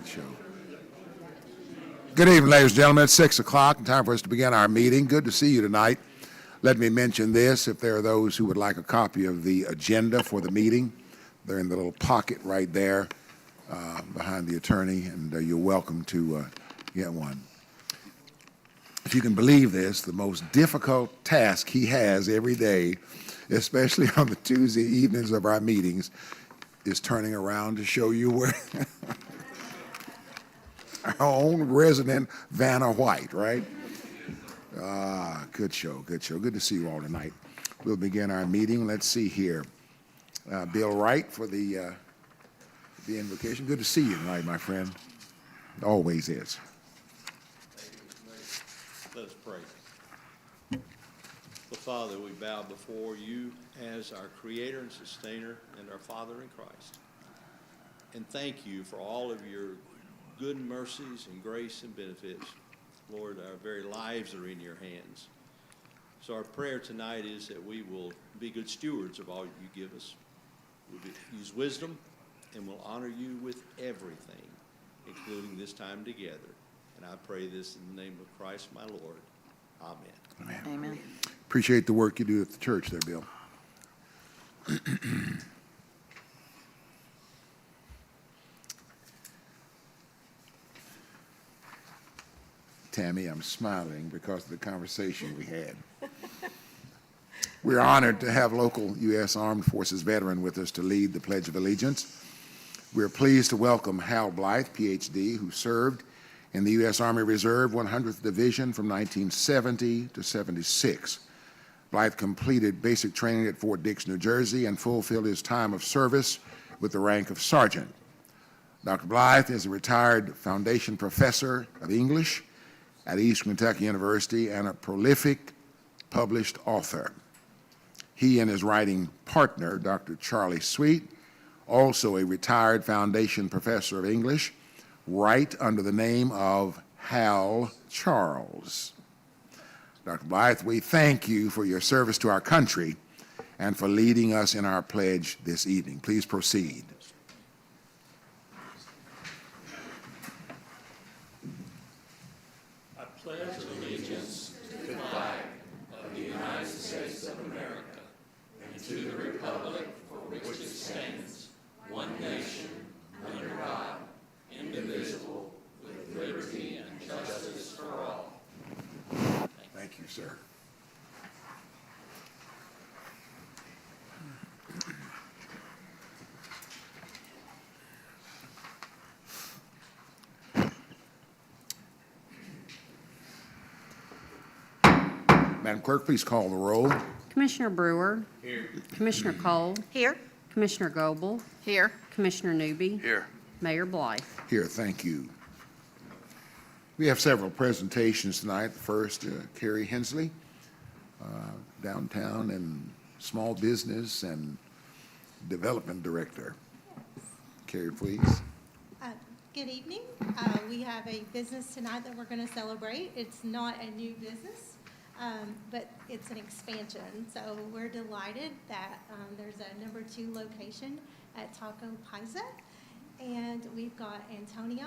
Good show. Good evening, ladies and gentlemen. It's 6 o'clock and time for us to begin our meeting. Good to see you tonight. Let me mention this. If there are those who would like a copy of the agenda for the meeting, they're in the little pocket right there behind the attorney, and you're welcome to get one. If you can believe this, the most difficult task he has every day, especially on the Tuesday evenings of our meetings, is turning around to show you where our own resident Vanna White, right? Good show, good show. Good to see you all tonight. We'll begin our meeting. Let's see here. Bill Wright for the invocation. Good to see you tonight, my friend. Always is. Let us pray. Well, Father, we bow before you as our Creator and Sustainer and our Father in Christ. And thank you for all of your good mercies and grace and benefits. Lord, our very lives are in your hands. So our prayer tonight is that we will be good stewards of all you give us. We'll use wisdom and we'll honor you with everything, including this time together. And I pray this in the name of Christ, my Lord. Amen. Amen. Amen. Appreciate the work you do at the church there, Bill. Tammy, I'm smiling because of the conversation we had. We're honored to have local U.S. Armed Forces veteran with us to lead the Pledge of Allegiance. We're pleased to welcome Hal Blythe, Ph.D., who served in the U.S. Army Reserve 100th Division from 1970 to 76. Blythe completed basic training at Fort Dix, New Jersey, and fulfilled his time of service with the rank of sergeant. Dr. Blythe is a retired foundation professor of English at Eastern Kentucky University and a prolific published author. He and his writing partner, Dr. Charlie Sweet, also a retired foundation professor of English, write under the name of Hal Charles. Dr. Blythe, we thank you for your service to our country and for leading us in our pledge this evening. Please proceed. I pledge allegiance to the flag of the United States of America and to the republic for which it stands, one nation, under God, indivisible, with liberty and justice for all. Thank you, sir. Madam Clerk, please call the roll. Commissioner Brewer. Here. Commissioner Cole. Here. Commissioner Goebel. Here. Commissioner Newby. Here. Mayor Blythe. Here, thank you. We have several presentations tonight. The first, Carrie Hensley, Downtown and Small Business and Development Director. Carrie, please. Good evening. We have a business tonight that we're going to celebrate. It's not a new business, but it's an expansion. So we're delighted that there's a number 2 location at Taco Paisa. And we've got Antonio,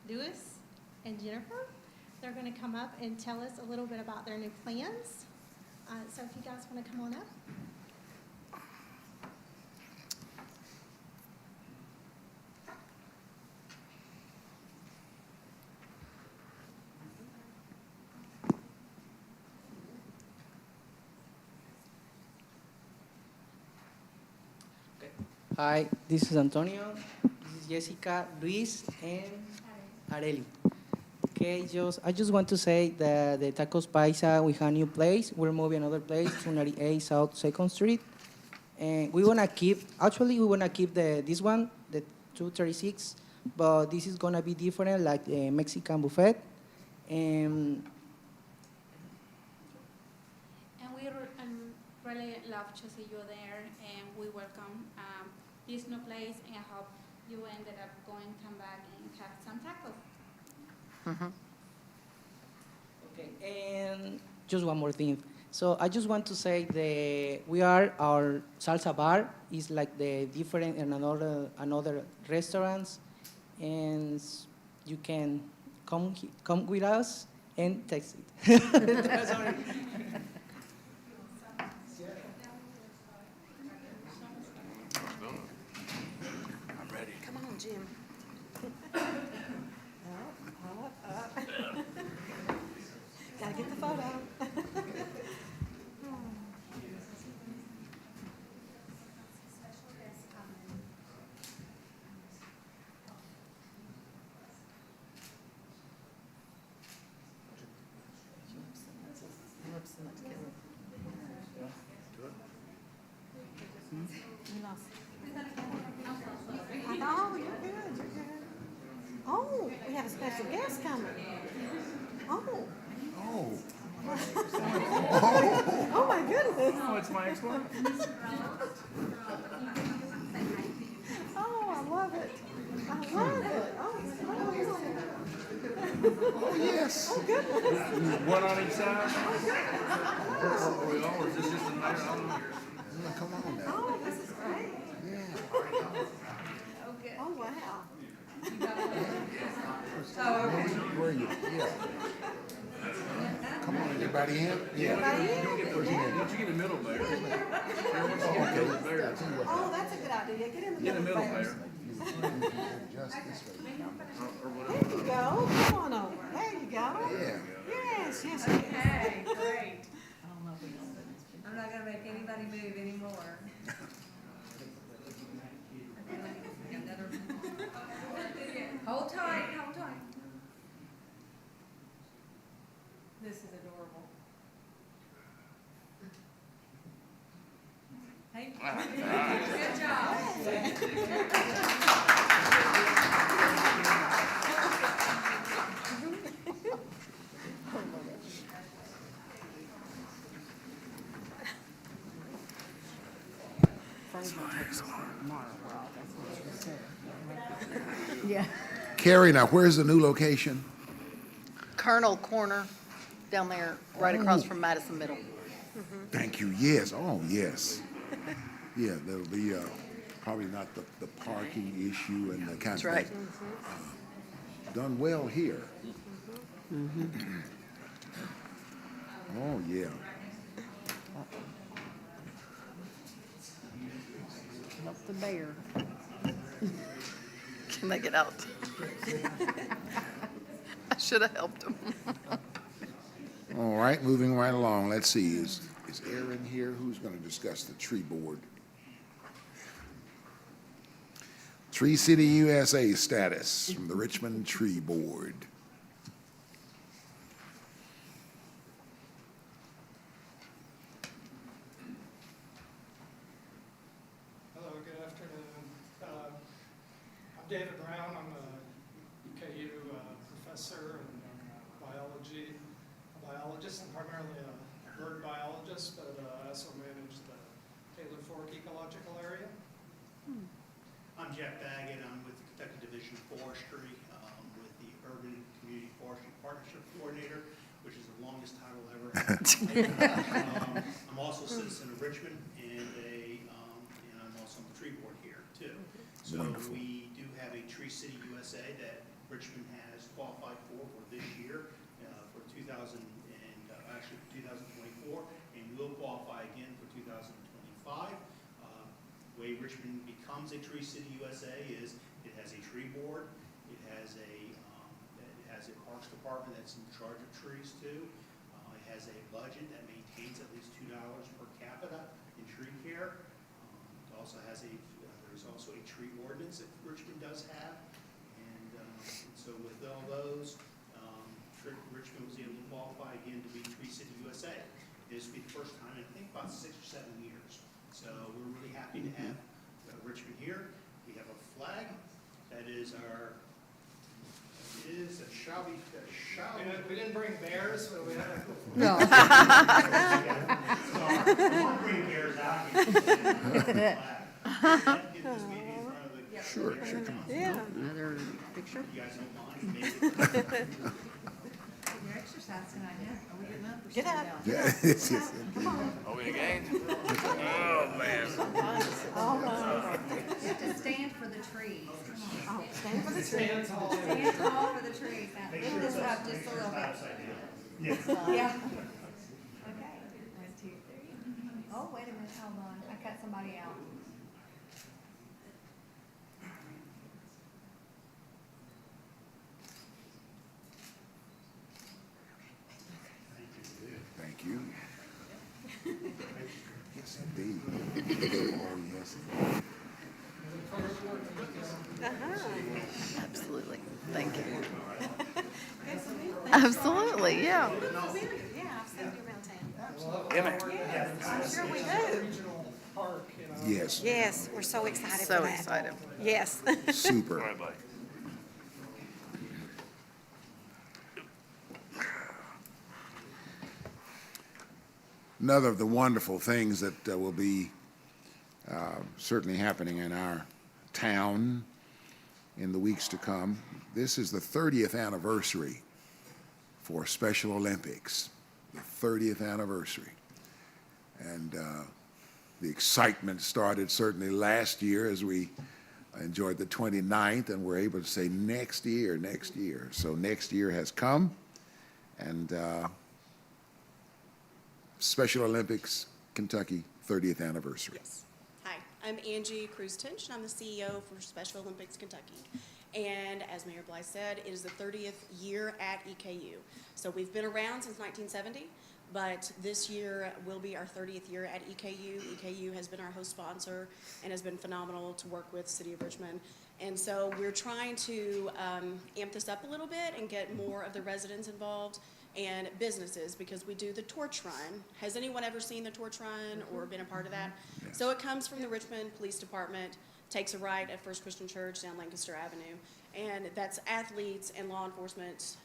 Lewis, and Jennifer. They're going to come up and tell us a little bit about their new plans. So if you guys want to come on up. Hi, this is Antonio, this is Jessica, Luis, and Areli. Okay, I just want to say that the Tacos Paisa, we have a new place. We're moving another place to 98 South 2nd Street. And we want to keep, this one, the 236, but this is going to be different, like the Mexican buffet. And we really love to see you there, and we welcome this new place, and I hope you ended up come back and have some tacos. Okay, and just one more thing. So I just want to say our salsa bar is like the different in another restaurants, and you can come with us and text it. Sorry. Come on, Jim. Gotta get the photo. I know, you're good, you're good. Oh, we have a special guest coming. Oh, Oh, oh my goodness. Oh, it's my ex-wife. Oh, I love it. I love it. Oh, it's so oh, yes. Oh, goodness. One on each side. Are we all, or is this just a night? I don't know. Yeah, come on now. Oh, this is great. Yeah. Oh, wow. Where are you? Yeah. Come on, everybody in? Yeah. Everybody in? Why don't you get in the middle there? Oh, that's a good idea. Get in the Get in the middle. middle there. Just this way. There you go. Come on over. There you go. Yeah. Yes, yes, yes. Okay, great. I'm not gonna make anybody move anymore. Hold tight, hold tight. This is adorable. Thank you. Good job. Yeah. Carrie, now where's the new location? Colonel Corner down there, right across from Madison Middle. Thank you, yes, oh, yes. Yeah, there'll be, probably not the parking issue and the kind of That's right. thing. Done well here. Oh, yeah. Help the bear. Can they get out? I should have helped them. All right, moving right along, let's see, is Aaron here? Who's gonna discuss the tree board? Tree City USA status from the Richmond Tree Board. Hello, good afternoon. I'm David Brown. I'm a UKU professor and biologist. I'm primarily a bird biologist, but I also manage the Taylor Fork Ecological Area. I'm Jeff Baggett. I'm with the Kentucky Division of Forestry, with the Urban Community Forestry Partnership Coordinator, which is the longest title ever. I'm also a citizen of Richmond, and I'm also on the tree board here too. So Wonderful. we do have a Tree City USA that Richmond has qualified for this year, for 2024, and will qualify again for 2025. The way Richmond becomes a Tree City USA is it has a tree board, it has a parks department that's in charge of trees too. It has a budget that maintains at least $2 per capita in tree care. It also has there's also a tree ordinance that Richmond does have, and so with all those, Richmond was able to qualify again to be Tree City USA. This will be the first time in I think about 6 or 7 years. So we're really happy to have Richmond here. We have a flag that is We didn't bring bears, but we had a No. I want to bring bears out here. Get this meeting in front of the. Sure, come on. Yeah. Another picture? You guys don't mind? Maybe. exercise tonight, yeah. Are we getting up or Get sitting up. down? Yeah, it's just- Are we in the game? Oh, man. You have to stand for the trees. Come on. Oh, stand for the tree. Stand tall for the trees. Now, lift this up just a little bit. Yeah. Okay, 1, 2, 3. Oh, wait a minute, hold on. I cut somebody out. Thank you. Yes, indeed. Oh, yes. Absolutely. Thank you. Absolutely, yeah. Yeah, I've seen you around town. I'm sure we do. Yes, Yes, we're so excited for So that. excited. Yes. super. All right, buddy. Another of the wonderful things that will be certainly happening in our town in the weeks to come, this is the 30th anniversary for Special Olympics, the 30th anniversary. And the excitement started certainly last year as we enjoyed the 29th, and we're able to say next year, next year. So next year has come, and Special Olympics, Kentucky, 30th anniversary. Yes. Hi, I'm Angie Cruz-Tinch, and I'm the CEO for Special Olympics Kentucky. And as Mayor Blythe said, it is the 30th year at EKU. So we've been around since 1970, but this year will be our 30th year at EKU. EKU has been our host sponsor and has been phenomenal to work with City of Richmond. And so we're trying to amp this up a little bit and get more of the residents involved and businesses, because we do the torch run. Has anyone ever seen the torch run or been a part of that? Yes. So it comes from the Richmond Police Department, takes a right at First Christian Church down Lancaster Avenue, and that's athletes and law enforcement,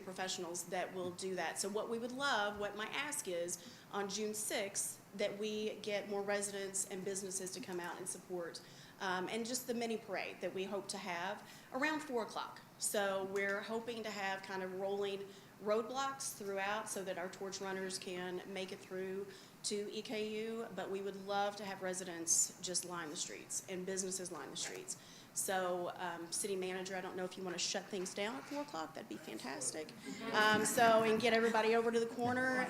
professionals that will do that. So what we would love, what my ask is, on June 6th, that we get more residents and businesses to come out and support, and just the mini parade that we hope to have around 4 o'clock. So we're hoping to have kind of rolling roadblocks throughout so that our torch runners can make it through to EKU, but we would love to have residents just line the streets and businesses line the streets. So, city manager, I don't know if you want to shut things down at 4 o'clock, that'd be fantastic. And get everybody over to the corner.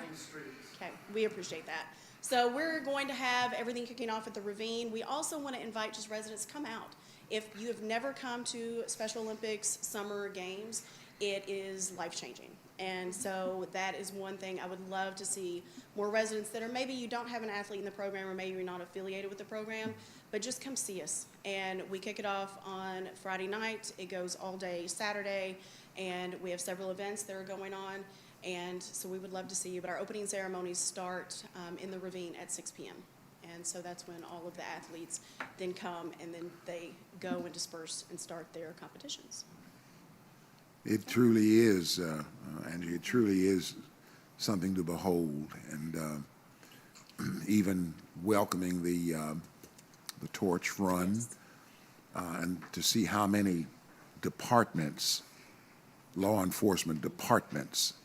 Okay, we appreciate that. So we're going to have everything kicking off at the Ravine. We also want to invite just residents to come out. If you have never come to Special Olympics Summer Games, it is life-changing. And so that is one thing I would love to see more residents that are, maybe you don't have an athlete in the program or maybe you're not affiliated with the program, but just come see us. And we kick it off on Friday night. It goes all day Saturday, and we have several events that are going on. And so we would love to see you. But our opening ceremonies start in the Ravine at 6 p.m. And so that's when all of the athletes then come, and then they go and disperse and start their competitions. It truly is, Angie, it truly is something to behold, and even welcoming the torch run, and to see how many departments, law enforcement departments,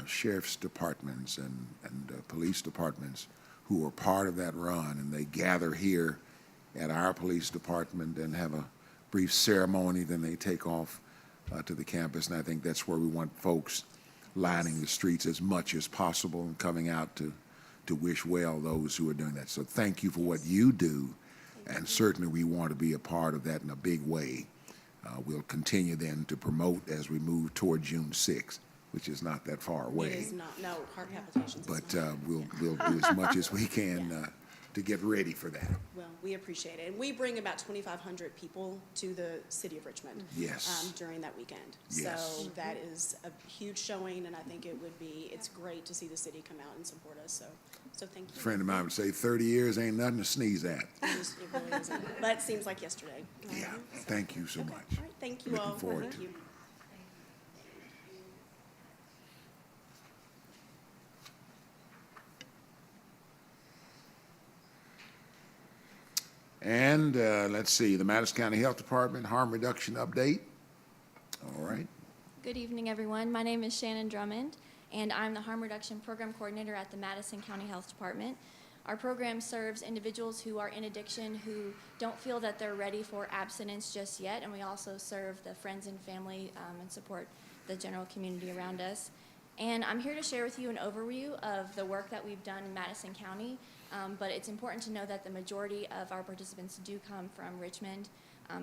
sheriff's departments and police departments who are part of that run, and they gather here at our police department and have a brief ceremony, then they take off to the campus. And I think that's where we want folks lining the streets as much as possible and coming out to wish well those who are doing that. So thank you for what you do, and certainly we want to be a part of that in a big way. We'll continue then to promote as we move toward June 6th, which is not that far away. It is not, no, heart palpitations. But we'll do as much as we can to get ready for that. Well, we appreciate it. And we bring about 2,500 people to the city of Richmond. Yes. During that weekend. Yes. So that is a huge showing, and I think it's great to see the city come out and support us. So thank you. A friend of mine would say 30 years ain't nothing to sneeze at. It really isn't. But it seems like yesterday. Yeah, thank you so much. All right, thank you Looking all. forward Thank to it. you. And let's see, the Madison County Health Department harm reduction update. All right. Good evening, everyone. My name is Shannon Drummond, and I'm the Harm Reduction Program Coordinator at the Madison County Health Department. Our program serves individuals who are in addiction who don't feel that they're ready for abstinence just yet, and we also serve the friends and family and support the general community around us. And I'm here to share with you an overview of the work that we've done in Madison County, but it's important to know that the majority of our participants do come from Richmond.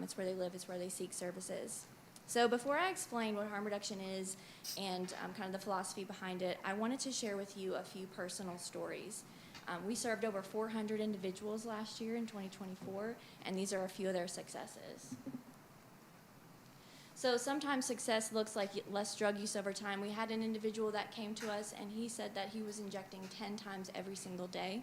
It's where they live, it's where they seek services. So before I explain what harm reduction is and kind of the philosophy behind it, I wanted to share with you a few personal stories. We served over 400 individuals last year in 2024, and these are a few of their successes. So sometimes success looks like less drug use over time. We had an individual that came to us, and he said that he was injecting 10 times every single day.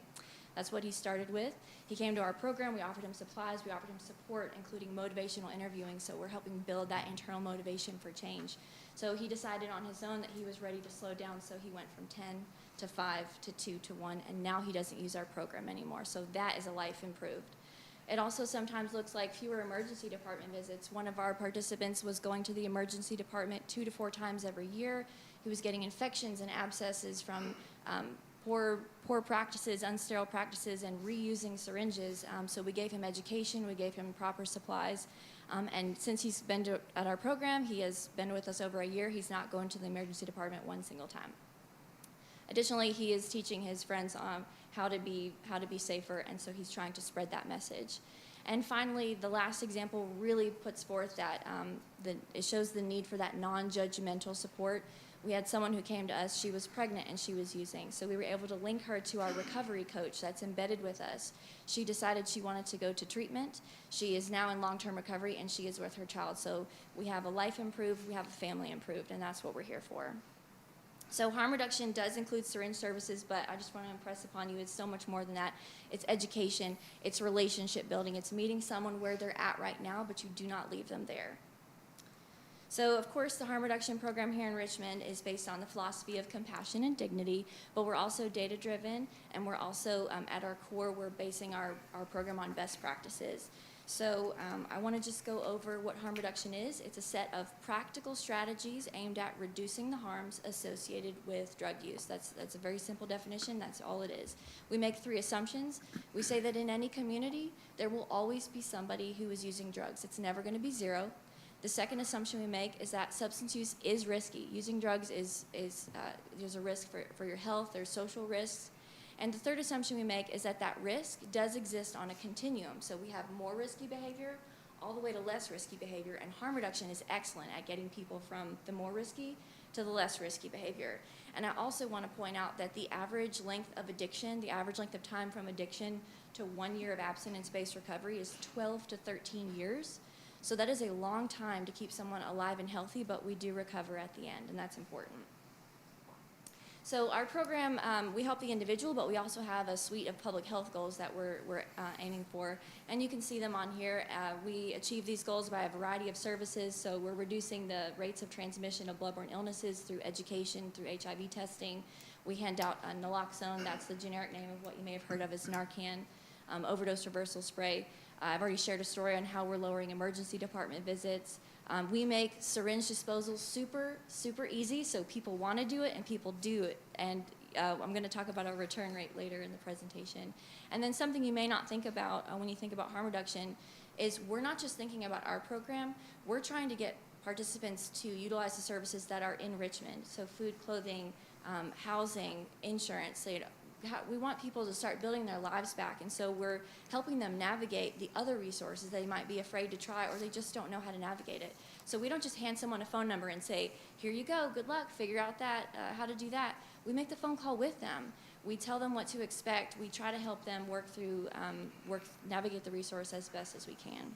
That's what he started with. He came to our program, we offered him supplies, we offered him support, including motivational interviewing, so we're helping build that internal motivation for change. So he decided on his own that he was ready to slow down, so he went from 10 to 5 to 2 to 1, and now he doesn't use our program anymore. So that is a life improved. It also sometimes looks like fewer emergency department visits. One of our participants was going to the emergency department 2 to 4 times every year. He was getting infections and abscesses from poor practices, unsterile practices, and reusing syringes. So we gave him education, we gave him proper supplies. And since he's been at our program, he has been with us over a year. He's not going to the emergency department one single time. Additionally, he is teaching his friends how to be safer, and so he's trying to spread that message. And finally, the last example really puts forth that it shows the need for that non-judgmental support. We had someone who came to us, she was pregnant and she was using, so we were able to link her to our recovery coach that's embedded with us. She decided she wanted to go to treatment. She is now in long-term recovery and she is with her child. So we have a life improved, we have a family improved, and that's what we're here for. So harm reduction does include syringe services, but I just want to impress upon you it's so much more than that. It's education, it's relationship building, it's meeting someone where they're at right now, but you do not leave them there. So, of course, the harm reduction program here in Richmond is based on the philosophy of compassion and dignity, but we're also data-driven, and we're also, at our core, we're basing our program on best practices. So I want to just go over what harm reduction is. It's a set of practical strategies aimed at reducing the harms associated with drug use. That's a very simple definition. That's all it is. We make 3 assumptions. We say that in any community, there will always be somebody who is using drugs. It's never going to be 0. The second assumption we make is that substance use is risky. Using drugs there's a risk for your health, there's social risks. And the third assumption we make is that risk does exist on a continuum. So we have more risky behavior all the way to less risky behavior, and harm reduction is excellent at getting people from the more risky to the less risky behavior. And I also want to point out that the average length of addiction, the average length of time from addiction to 1 year of abstinence-based recovery is 12 to 13 years. So that is a long time to keep someone alive and healthy, but we do recover at the end, and that's important. So our program, we help the individual, but we also have a suite of public health goals that we're aiming for, and you can see them on here. We achieve these goals by a variety of services, so we're reducing the rates of transmission of bloodborne illnesses through education, through HIV testing. We hand out naloxone, that's the generic name of what you may have heard of as Narcan, overdose reversal spray. I've already shared a story on how we're lowering emergency department visits. We make syringe disposal super, super easy, so people want to do it and people do it. And I'm going to talk about our return rate later in the presentation. And then something you may not think about when you think about harm reduction is we're not just thinking about our program, we're trying to get participants to utilize the services that are in Richmond. So food, clothing, housing, insurance, we want people to start building their lives back, and so we're helping them navigate the other resources they might be afraid to try, or they just don't know how to navigate it. So we don't just hand someone a phone number and say, here you go, good luck, figure out how to do that. We make the phone call with them. We tell them what to expect. We try to help them navigate the resource as best as we can.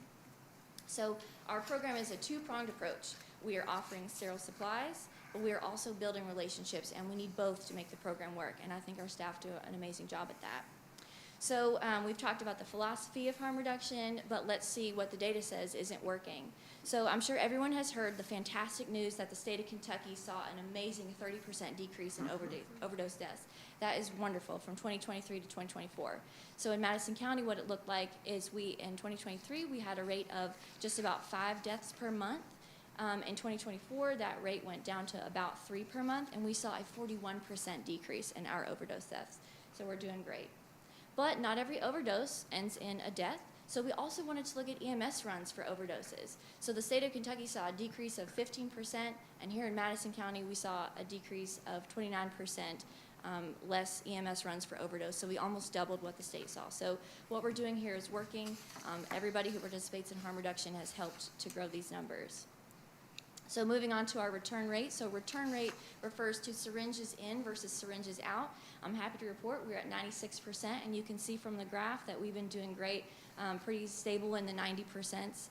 So our program is a 2-pronged approach. We are offering sterile supplies, but we are also building relationships, and we need both to make the program work, and I think our staff do an amazing job at that. So we've talked about the philosophy of harm reduction, but let's see what the data says isn't working. So I'm sure everyone has heard the fantastic news that the state of Kentucky saw an amazing 30% decrease in overdose deaths. That is wonderful from 2023 to 2024. So in Madison County, what it looked like is in 2023, we had a rate of just about 5 deaths per month. In 2024, that rate went down to about 3 per month, and we saw a 41% decrease in our overdose deaths. So we're doing great. But not every overdose ends in a death, so we also wanted to look at EMS runs for overdoses. So the state of Kentucky saw a decrease of 15%, and here in Madison County, we saw a decrease of 29% less EMS runs for overdose, so we almost doubled what the state saw. So what we're doing here is working. Everybody who participates in harm reduction has helped to grow these numbers. So moving on to our return rate. So return rate refers to syringes in versus syringes out. I'm happy to report we're at 96%, and you can see from the graph that we've been doing great, pretty stable in the 90%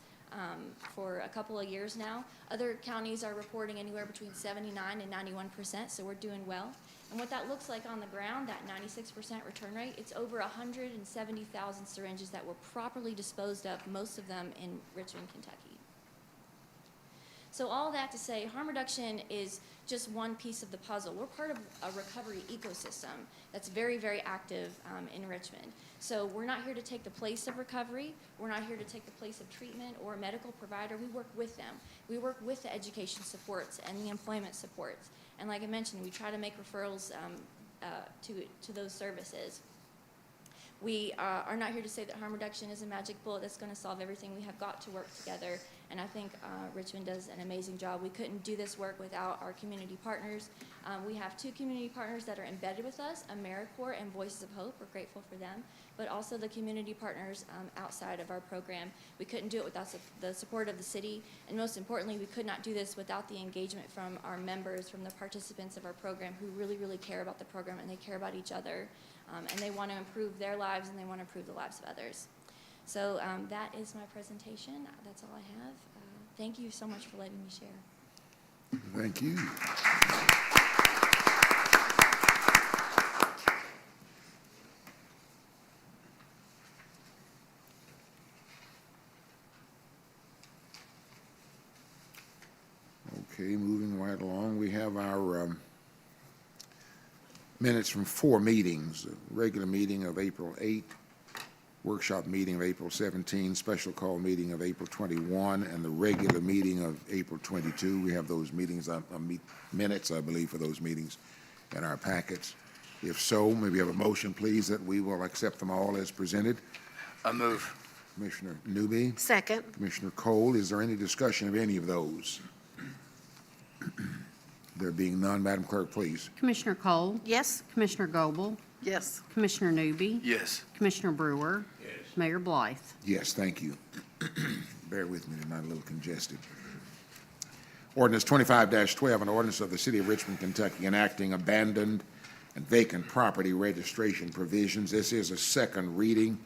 for a couple of years now. Other counties are reporting anywhere between 79 and 91%, so we're doing well. And what that looks like on the ground, that 96% return rate, it's over 170,000 syringes that were properly disposed of, most of them in Richmond, Kentucky. So all that to say, harm reduction is just one piece of the puzzle. We're part of a recovery ecosystem that's very, very active in Richmond. So we're not here to take the place of recovery. We're not here to take the place of treatment or a medical provider. We work with them. We work with the education supports and the employment supports. And like I mentioned, we try to make referrals to those services. We are not here to say that harm reduction is a magic bullet that's going to solve everything. We have got to work together, and I think Richmond does an amazing job. We couldn't do this work without our community partners. We have 2 community partners that are embedded with us, AmeriCorps and Voices of Hope. We're grateful for them, but also the community partners outside of our program. We couldn't do it without the support of the city, and most importantly, we could not do this without the engagement from our members, from the participants of our program who really, really care about the program, and they care about each other. And they want to improve their lives, and they want to improve the lives of others. So that is my presentation. That's all I have. Thank you so much for letting me share. Thank you. Okay, moving right along, we have our minutes from 4 meetings, a regular meeting of April 8, workshop meeting of April 17, special call meeting of April 21, and the regular meeting of April 22. We have those meetings, minutes, I believe, for those meetings in our packets. If so, may we have a motion, please, that we will accept them all as presented? I move. Commissioner Newby? Second. Commissioner Cole, is there any discussion of any of those? There being none, Madam Clerk, please. Commissioner Cole? Yes. Commissioner Goble? Yes. Commissioner Newby? Yes. Commissioner Brewer? Yes. Mayor Blythe? Yes, thank you. Bear with me, tonight, a little congested. Ordinance 25-12, an ordinance of the City of Richmond, Kentucky, enacting abandoned and vacant property registration provisions. This is a second reading,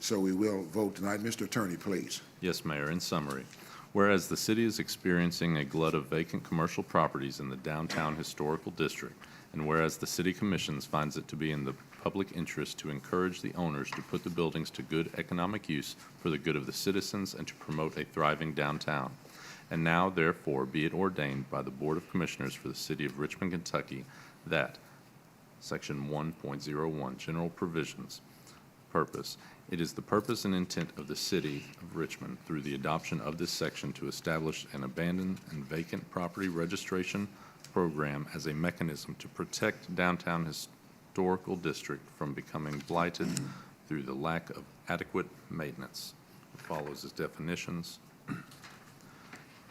so we will vote tonight. Mr. Attorney, please. Yes, Mayor. In summary, whereas the city is experiencing a glut of vacant commercial properties in the downtown historical district, and whereas the City Commissions finds it to be in the public interest to encourage the owners to put the buildings to good economic use for the good of the citizens and to promote a thriving downtown. And now, therefore, be it ordained by the Board of Commissioners for the City of Richmond, Kentucky, that Section 1.01, General Provisions, Purpose. It is the purpose and intent of the City of Richmond, through the adoption of this section, to establish an abandoned and vacant property registration program as a mechanism to protect downtown historical district from becoming blighted through the lack of adequate maintenance. What follows is definitions.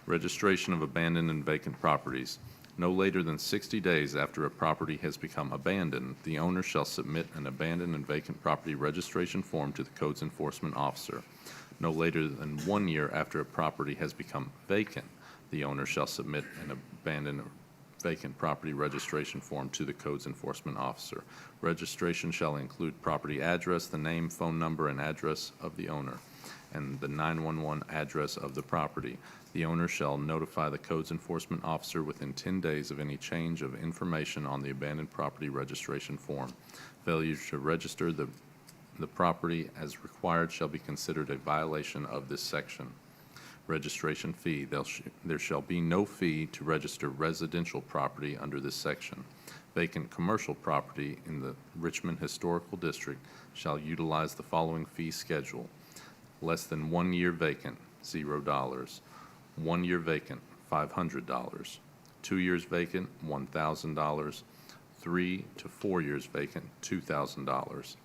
Registration of abandoned and vacant properties. No later than 60 days after a property has become abandoned, the owner shall submit an abandoned and vacant property registration form to the Codes Enforcement Officer. No later than 1 year after a property has become vacant, the owner shall submit an abandoned or vacant property registration form to the Codes Enforcement Officer. Registration shall include property address, the name, phone number, and address of the owner, and the 911 address of the property. The owner shall notify the Codes Enforcement Officer within 10 days of any change of information on the abandoned property registration form. Failure to register the property as required shall be considered a violation of this section. Registration fee. There shall be no fee to register residential property under this section. Vacant commercial property in the Richmond Historical District shall utilize the following fee schedule. Less than 1 year vacant, $0. 1 year vacant, $500. 2 years vacant, $1,000. 3 to 4 years vacant, $2,000.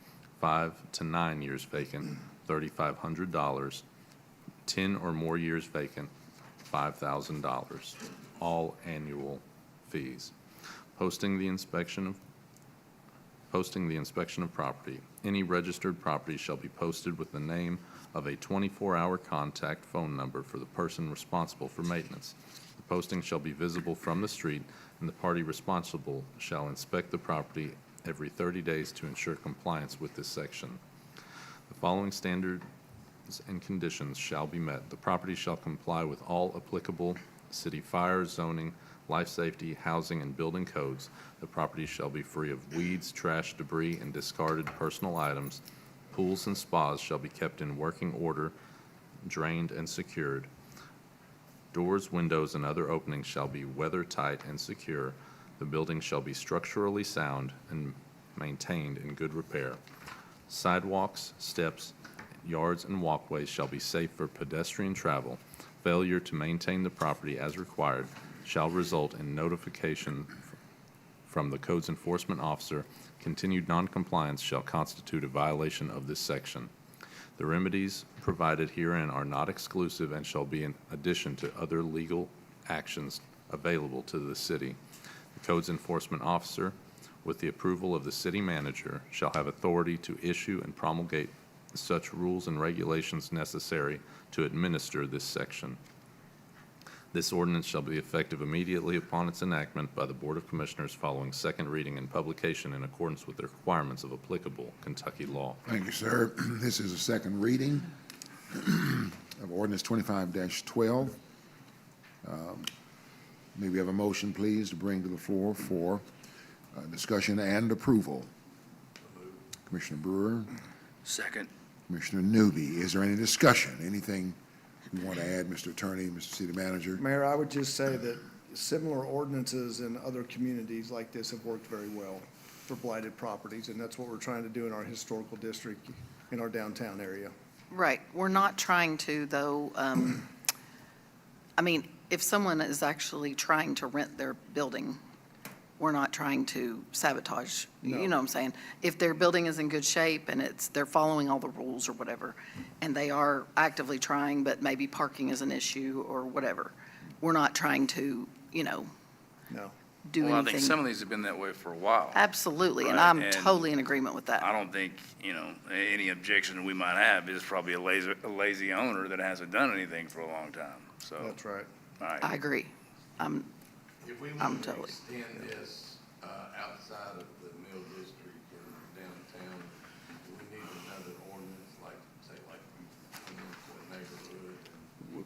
5 to 9 years vacant, $3,500. 10 or more years vacant, $5,000. All annual fees. Posting the inspection of property. Any registered property shall be posted with the name of a 24-hour contact phone number for the person responsible for maintenance. The posting shall be visible from the street, and the party responsible shall inspect the property every 30 days to ensure compliance with this section. The following standards and conditions shall be met. The property shall comply with all applicable city fire, zoning, life safety, housing, and building codes. The property shall be free of weeds, trash, debris, and discarded personal items. Pools and spas shall be kept in working order, drained, and secured. Doors, windows, and other openings shall be weather-tight and secure. The building shall be structurally sound and maintained in good repair. Sidewalks, steps, yards, and walkways shall be safe for pedestrian travel. Failure to maintain the property as required shall result in notification from the codes enforcement officer. Continued noncompliance shall constitute a violation of this section. The remedies provided herein are not exclusive and shall be in addition to other legal actions available to the city. The codes enforcement officer, with the approval of the city manager, shall have authority to issue and promulgate such rules and regulations necessary to administer this section. This ordinance shall be effective immediately upon its enactment by the Board of Commissioners following second reading and publication in accordance with the requirements of applicable Kentucky law. Thank you, sir. This is a second reading of ordinance 25-12. May we have a motion, please, to bring to the floor for discussion and approval? Commissioner Brewer. Second. Commissioner Newby. Is there any discussion? Anything you want to add, Mr. Attorney, Mr. City Manager? Mayor, I would just say that similar ordinances in other communities like this have worked very well for blighted properties, and that's what we're trying to do in our historical district, in our downtown area. Right. We're not trying to, though, I mean, if someone is actually trying to rent their building, we're not trying to sabotage, No. you know what I'm saying? If their building is in good shape and they're following all the rules or whatever, and they are actively trying, but maybe parking is an issue or whatever, we're not trying to, No. do Well, I anything. think some of these have been that way for a while. Absolutely, and Right, I'm and totally in agreement with that. I don't think, any objection we might have is probably a lazy owner that hasn't done anything for a long time, so. That's right. All right. I agree. If we I'm want to totally- extend this outside of the mill district and downtown, do we need another ordinance, like, say, like the neighborhood?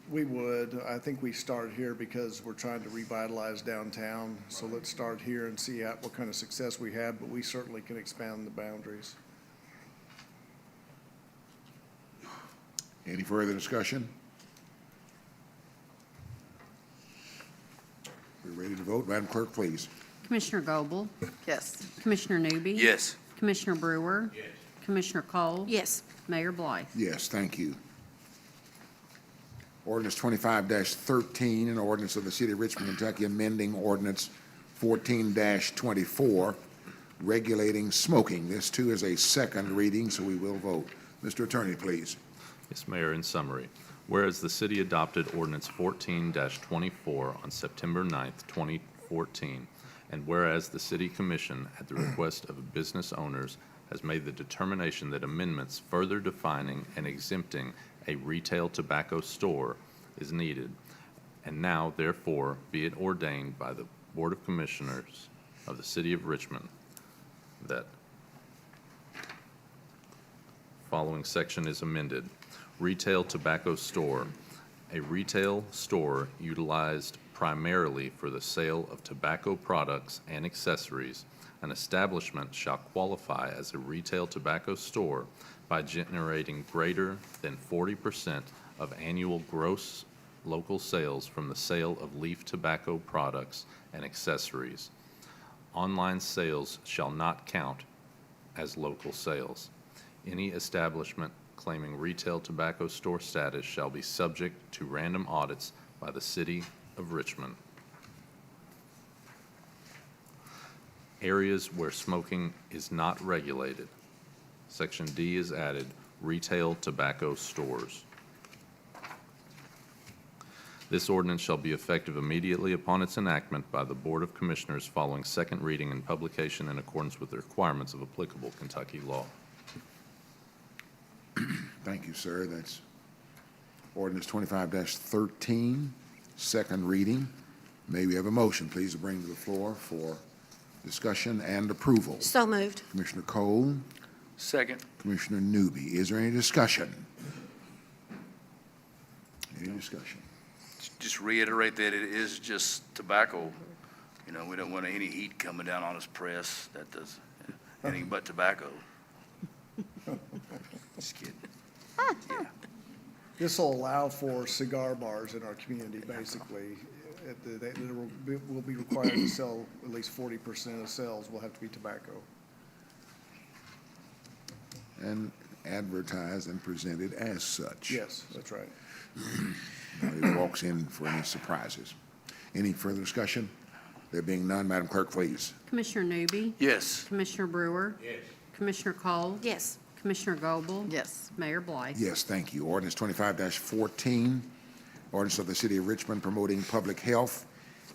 We would. I think we start here because we're trying to revitalize downtown. So let's start here and see what kind of success we have, but we certainly can expand the boundaries. Any further discussion? We're ready to vote. Madam Clerk, please. Commissioner Goble? Yes. Commissioner Newby? Yes. Commissioner Brewer? Yes. Commissioner Cole? Yes. Mayor Blythe? Yes, thank you. Ordinance 25-13, an ordinance of the City of Richmond, Kentucky, amending ordinance 14-24, regulating smoking. This, too, is a second reading, so we will vote. Mr. Attorney, please. Yes, Mayor, in summary, whereas the city adopted ordinance 14-24 on September 9th, 2014, and whereas the City Commission, at the request of business owners, has made the determination that amendments further defining and exempting a retail tobacco store is needed, and now, therefore, be it ordained by the Board of Commissioners of the City of Richmond that following section is amended. Retail tobacco store. A retail store utilized primarily for the sale of tobacco products and accessories. An establishment shall qualify as a retail tobacco store by generating greater than 40% of annual gross local sales from the sale of leaf tobacco products and accessories. Online sales shall not count as local sales. Any establishment claiming retail tobacco store status shall be subject to random audits by the City of Richmond. Areas where smoking is not regulated. Section D is added, retail tobacco stores. This ordinance shall be effective immediately upon its enactment by the Board of Commissioners following second reading and publication in accordance with the requirements of applicable Kentucky law. Thank you, sir. That's ordinance 25-13, second reading. May we have a motion, please, to bring to the floor for discussion and approval? So moved. Commissioner Cole, Second. Commissioner Newby. Is there any discussion? Any discussion? Just reiterate that it is just tobacco. You know, we don't want any heat coming down on us press. That does anything but tobacco. Just kidding. Yeah. This will allow for cigar bars in our community, basically. We'll be required to sell at least 40% of sales will have to be tobacco. And advertised and presented as such. Yes, that's right. Nobody walks in for any surprises. Any further discussion? There being none, Madam Clerk, please. Commissioner Newby? Yes. Commissioner Brewer? Yes. Commissioner Cole? Yes. Commissioner Goble? Yes. Mayor Blythe? Yes, thank you. Ordinance 25-14, ordinance of the City of Richmond promoting public health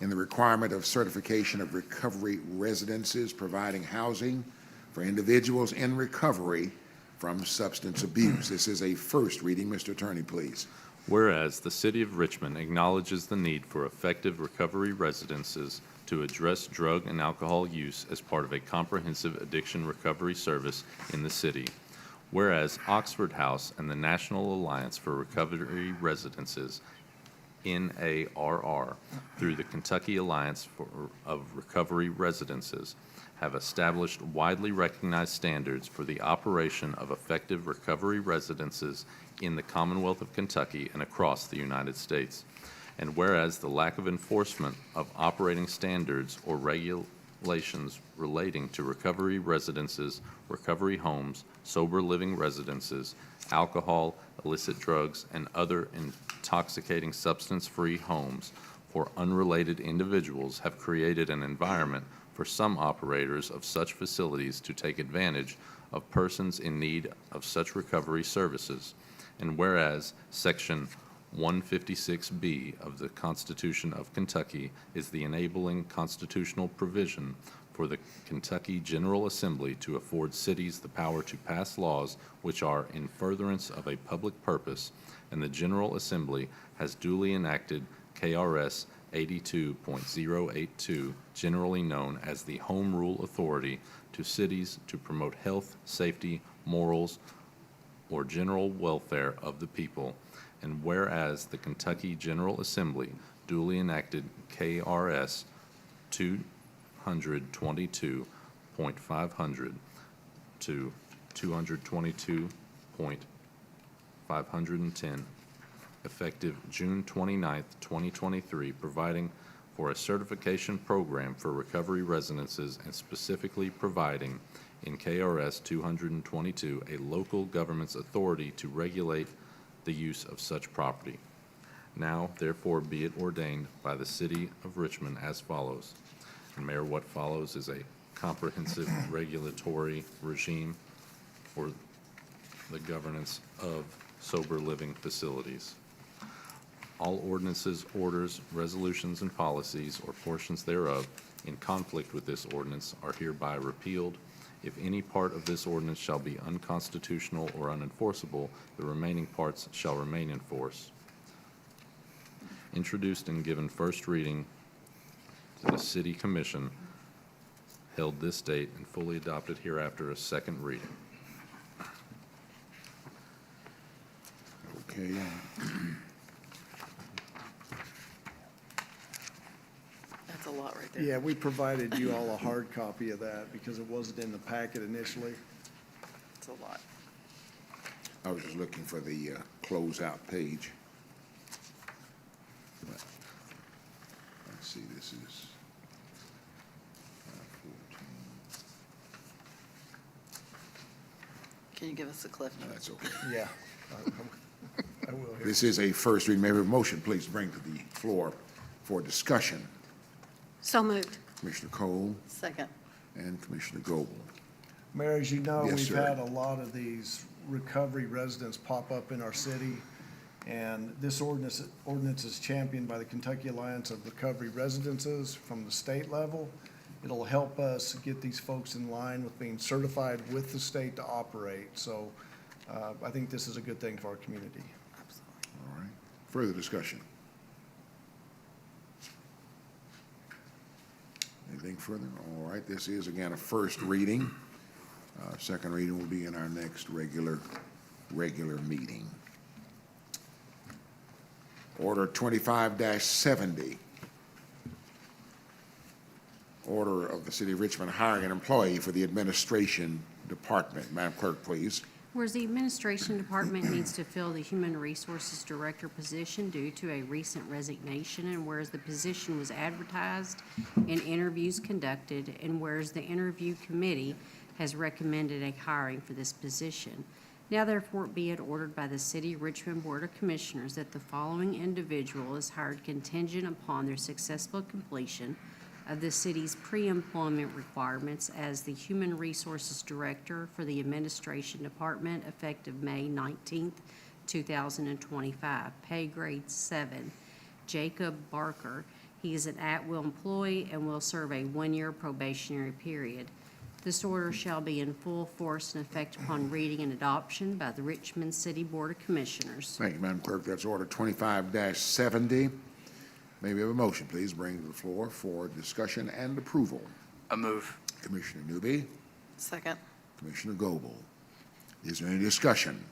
and the requirement of certification of recovery residences, providing housing for individuals in recovery from substance abuse. This is a first reading. Mr. Attorney, please. Whereas the City of Richmond acknowledges the need for effective recovery residences to address drug and alcohol use as part of a comprehensive addiction recovery service in the city. Whereas Oxford House and the National Alliance for Recovery Residences, NARR, through the Kentucky Alliance of Recovery Residences, have established widely recognized standards for the operation of effective recovery residences in the Commonwealth of Kentucky and across the United States. And whereas the lack of enforcement of operating standards or regulations relating to recovery residences, recovery homes, sober living residences, alcohol, illicit drugs, and other intoxicating substance-free homes for unrelated individuals have created an environment for some operators of such facilities to take advantage of persons in need of such recovery services. And whereas Section 156B of the Constitution of Kentucky is the enabling constitutional provision for the Kentucky General Assembly to afford cities the power to pass laws which are in furtherance of a public purpose, and the General Assembly has duly enacted KRS 82.082, generally known as the Home Rule Authority, to cities to promote health, safety, morals, or general welfare of the people. And whereas the Kentucky General Assembly duly enacted KRS 222.500 to 222.510, effective June 29th, 2023, providing for a certification program for recovery residences and specifically providing in KRS 222 a local government's authority to regulate the use of such property. Now, therefore, be it ordained by the City of Richmond as follows. And Mayor, what follows is a comprehensive regulatory regime for the governance of sober living facilities. All ordinances, orders, resolutions, and policies, or portions thereof, in conflict with this ordinance are hereby repealed. If any part of this ordinance shall be unconstitutional or unenforceable, the remaining parts shall remain in force. Introduced and given first reading to the City Commission, held this date, and fully adopted hereafter as second reading. Okay. That's a lot right there. Yeah, we provided you all a hard copy of that because it wasn't in the packet initially. It's a lot. I was just looking for the closeout page. But, let's see, this is 14. Can you give us a cliff No, note? that's okay. Yeah. I will. Here. This is a first reading. May we have a motion, please, to bring to the floor for discussion. So moved. Commissioner Cole Second. and Commissioner Goble. Mayor, as you know, Yes, we've sir. had a lot of these recovery residents pop up in our city. And this ordinance is championed by the Kentucky Alliance of Recovery Residences from the state level. It'll help us get these folks in line with being certified with the state to operate. So I think this is a good thing for our community. All right. Further discussion? Anything further? All right, this is again a first reading. Second reading will be in our next regular meeting. Order 25-70. Order of the City of Richmond hiring an employee for the Administration Department. Madam Clerk, please. Whereas the Administration Department needs to fill the Human Resources Director position due to a recent resignation, and whereas the position was advertised and interviews conducted, and whereas the interview committee has recommended a hiring for this position. Now therefore be it ordered by the City of Richmond Board of Commissioners that the following individual is hired contingent upon their successful completion of the city's pre-employment requirements as the Human Resources Director for the Administration Department effective May 19th, 2025. Pay grade 7. Jacob Barker. He is an at-will employee and will serve a one-year probationary period. This order shall be in full force and effect upon reading and adoption by the Richmond City Board of Commissioners. Thank you, Madam Clerk. That's Order 25-70. May we have a motion, please, bring to the floor for discussion and approval? I move. Commissioner Newby, Second. Commissioner Goble. Is there any discussion?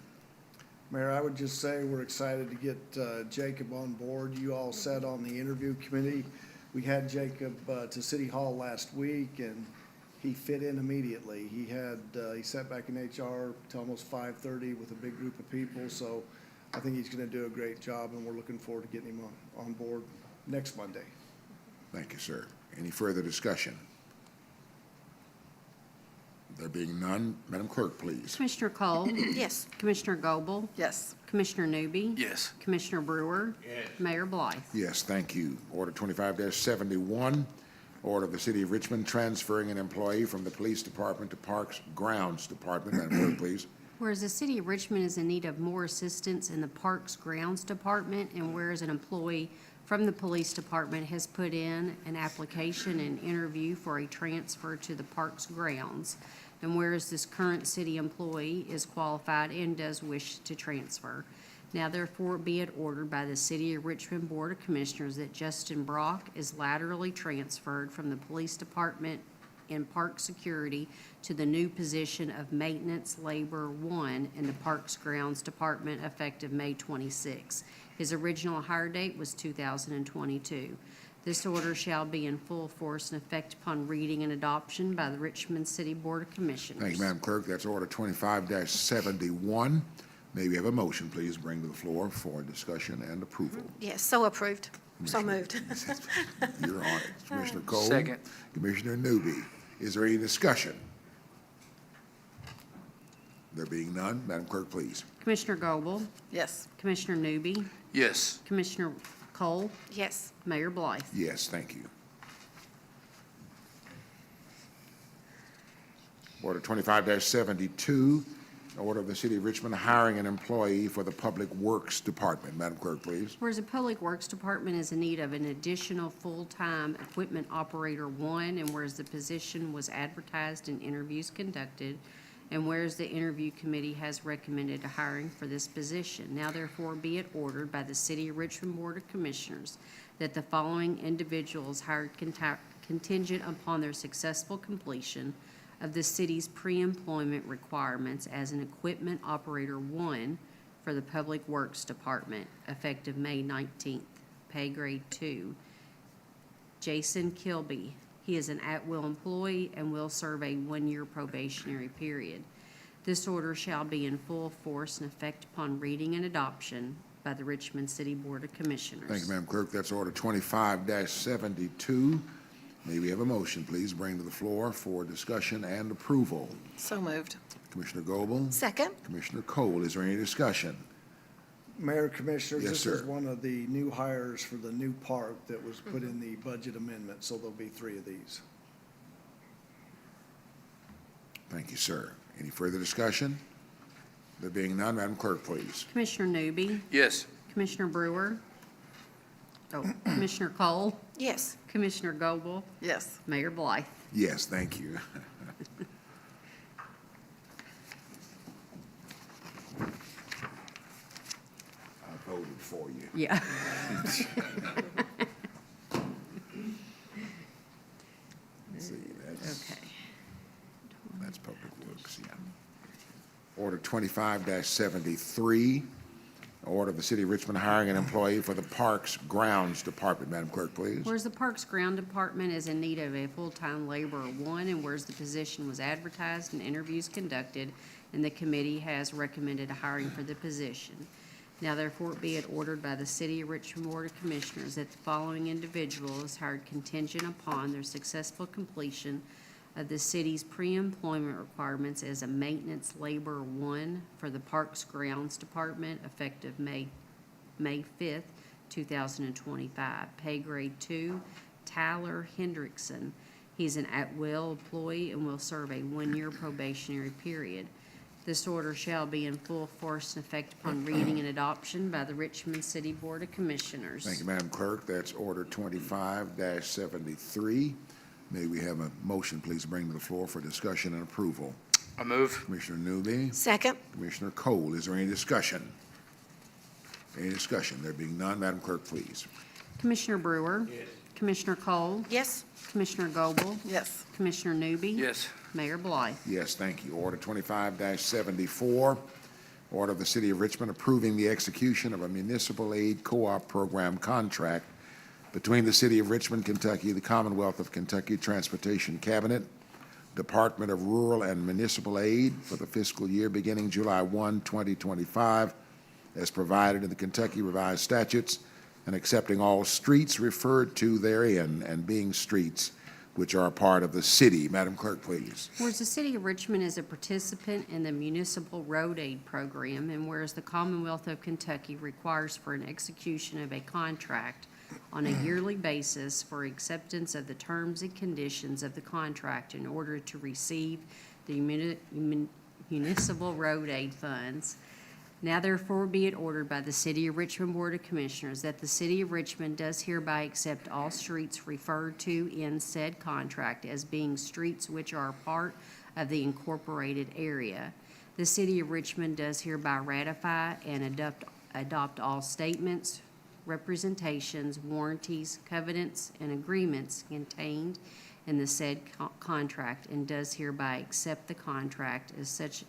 Mayor, I would just say we're excited to get Jacob on board. You all sat on the interview committee. We had Jacob to City Hall last week, and he fit in immediately. He sat back in HR till almost 5:30 with a big group of people, so I think he's going to do a great job, and we're looking forward to getting him on board next Monday. Thank you, sir. Any further discussion? There being none, Madam Clerk, please. Commissioner Cole? Yes. Commissioner Goble? Yes. Commissioner Newby? Yes. Commissioner Brewer? Yes. Mayor Blythe? Yes, thank you. Order 25-71, order of the City of Richmond transferring an employee from the Police Department to Parks Grounds Department. Madam Clerk, please. Whereas the City of Richmond is in need of more assistance in the Parks Grounds Department, and whereas an employee from the Police Department has put in an application and interview for a transfer to the Parks Grounds, and whereas this current city employee is qualified and does wish to transfer. Now therefore be it ordered by the City of Richmond Board of Commissioners that Justin Brock is laterally transferred from the Police Department in Park Security to the new position of Maintenance Labor 1 in the Parks Grounds Department effective May 26. His original hire date was 2022. This order shall be in full force and effect upon reading and adoption by the Richmond City Board of Commissioners. Thank you, Madam Clerk. That's Order 25-71. May we have a motion, please, bring to the floor for discussion and approval? Yes, so approved. So moved. You're on it. Commissioner Cole. Second. Commissioner Newby. Is there any discussion? There being none, Madam Clerk, please. Commissioner Goble? Yes. Commissioner Newby? Yes. Commissioner Cole? Yes. Mayor Blythe? Yes, thank you. Order 25-72, order of the City of Richmond hiring an employee for the Public Works Department. Madam Clerk, please. Whereas the Public Works Department is in need of an additional full-time equipment operator 1, and whereas the position was advertised and interviews conducted, and whereas the interview committee has recommended a hiring for this position. Now therefore be it ordered by the City of Richmond Board of Commissioners that the following individuals hired contingent upon their successful completion of the city's pre-employment requirements as an equipment operator 1 for the Public Works Department, effective May 19th, pay grade 2. Jason Kilby. He is an at-will employee and will serve a one-year probationary period. This order shall be in full force and effect upon reading and adoption by the Richmond City Board of Commissioners. Thank you, Madam Clerk. That's Order 25-72. May we have a motion, please, bring to the floor for discussion and approval? So moved. Commissioner Goble. Second. Commissioner Cole. Is there any discussion? Mayor, Commissioners, Yes, this is sir. one of the new hires for the new park that was put in the budget amendment, so there'll be 3 of these. Thank you, sir. Any further discussion? There being none, Madam Clerk, please. Commissioner Newby, Yes. Commissioner Brewer, Commissioner Cole, Yes. Commissioner Goble, Yes. Mayor Blythe. Yes, thank you. I voted for you. Yeah. Let's see, that's, Okay. that's Public Works, yeah. Order 25-73, order of the City of Richmond hiring an employee for the Parks Grounds Department. Madam Clerk, please. Whereas the Parks Ground Department is in need of a full-time laborer one, and whereas the position was advertised and interviews conducted, and the committee has recommended a hiring for the position. Now therefore be it ordered by the City of Richmond Board of Commissioners that the following individual is hired contingent upon their successful completion of the city's pre-employment requirements as a maintenance laborer one for the Parks Grounds Department effective May 5th, 2025. Pay grade 2, Tyler Hendrickson. He's an at-will employee and will serve a 1-year probationary period. This order shall be in full force and effect upon reading and adoption by the Richmond City Board of Commissioners. Thank you, Madam Clerk. That's order 25-73. May we have a motion, please, bring to the floor for discussion and approval? I move. Commissioner Newby, Second. Commissioner Cole, is there any discussion? Any discussion? There being none, Madam Clerk, please. Commissioner Brewer. Yes. Commissioner Cole. Yes. Commissioner Goble. Yes. Commissioner Newby. Yes. Mayor Blythe. Yes, thank you. Order 25-74, order of the City of Richmond approving the execution of a municipal aid co-op program contract between the City of Richmond, Kentucky, the Commonwealth of Kentucky Transportation Cabinet, Department of Rural and Municipal Aid for the fiscal year beginning July 1, 2025, as provided in the Kentucky Revised Statutes, and accepting all streets referred to therein and being streets which are a part of the city. Madam Clerk, please. Whereas the City of Richmond is a participant in the Municipal Road Aid Program, and whereas the Commonwealth of Kentucky requires for an execution of a contract on a yearly basis for acceptance of the terms and conditions of the contract in order to receive the municipal road aid funds. Now therefore be it ordered by the City of Richmond Board of Commissioners that the City of Richmond does hereby accept all streets referred to in said contract as being streets which are a part of the incorporated area. The City of Richmond does hereby ratify and adopt all statements, representations, warranties, covenants, and agreements contained in the said contract, and does hereby accept the contract as such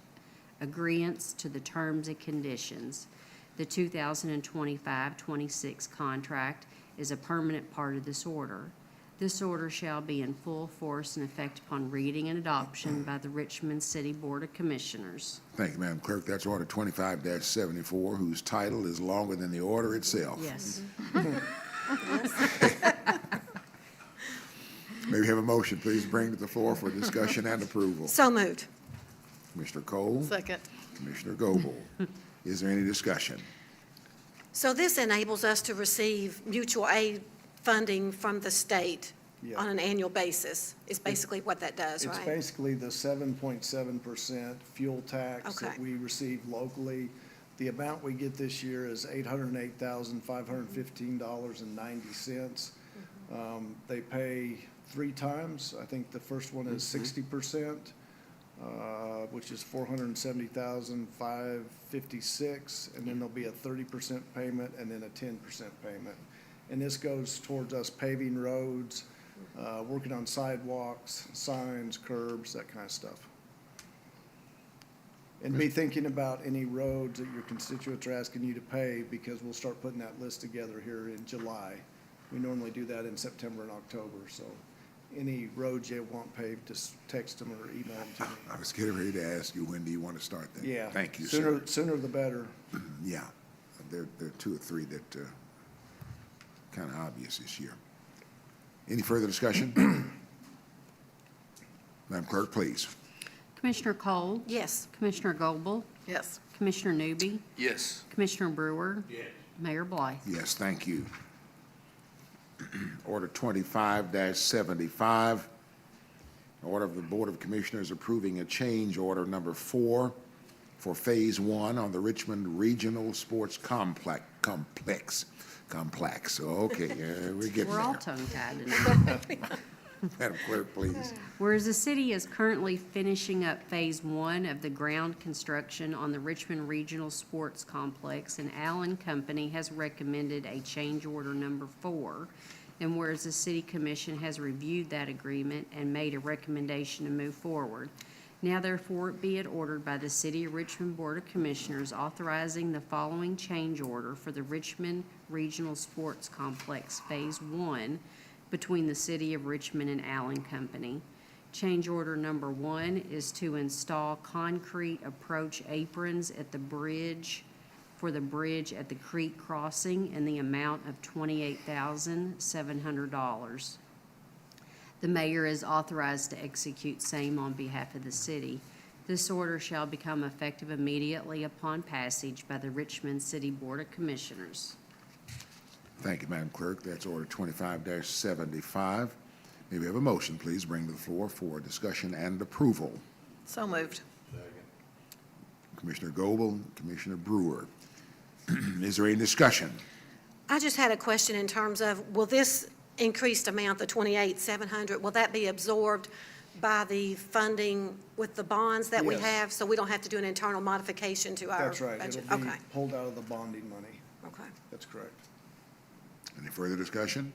agreeance to the terms and conditions. The 2025-26 contract is a permanent part of this order. This order shall be in full force and effect upon reading and adoption by the Richmond City Board of Commissioners. Thank you, Madam Clerk. That's order 25-74, whose title is longer than the order itself. Yes. May we have a motion, please, bring to the floor for discussion and approval? So moved. Commissioner Cole? Second. Commissioner Goble? Is there any discussion? So this enables us to receive mutual aid funding from the state Yeah. on an annual basis, is basically what that does, It's right? basically the 7.7% fuel tax that Okay. we receive locally. The amount we get this year is $808,515.90. They pay 3 times. I think the first one is 60%, which is $470,556, and then there'll be a 30% payment and then a 10% payment. And this goes towards us paving roads, working on sidewalks, signs, curbs, that kind of stuff. And be thinking about any roads that your constituents are asking you to pave, because we'll start putting that list together here in July. We normally do that in September and October, so any roads you want paved, just text them or email them to me. I was getting ready to ask you, when do you want to start that? Yeah. Thank you, sir. Sooner the better. Yeah, there are 2 or 3 that kind of obvious this year. Any further discussion? Madam Clerk, please. Commissioner Cole? Yes. Commissioner Goble? Yes. Commissioner Newby, Yes. Commissioner Brewer. Mayor Blythe. Yes, thank you. Order 25-75, order of the Board of Commissioners approving a change order number 4 for Phase 1 on the Richmond Regional Sports Complex. Okay, we're getting We're all there. tongue-tied tonight. Madam Clerk, please. Whereas the city is currently finishing up Phase 1 of the ground construction on the Richmond Regional Sports Complex, and Allen Company has recommended a change order number 4. And whereas the city commission has reviewed that agreement and made a recommendation to move forward. Now therefore be it ordered by the City of Richmond Board of Commissioners authorizing the following change order for the Richmond Regional Sports Complex Phase 1 between the City of Richmond and Allen Company. Change order number 1 is to install concrete approach aprons at the bridge, for the bridge at the creek crossing in the amount of $28,700. The mayor is authorized to execute same on behalf of the city. This order shall become effective immediately upon passage by the Richmond City Board of Commissioners. Thank you, Madam Clerk. That's order 25-75. May we have a motion, please, bring to the floor for discussion and approval. So moved. Commissioner Goble, Commissioner Brewer. Is there any discussion? I just had a question in terms of, will this increased amount, the 28,700, will that be absorbed by the funding with the bonds that we Yes. have? So we don't have to do an internal modification to our That's right. budget? It'll be Okay, pulled out of the bonding money. okay. That's correct. Any further discussion?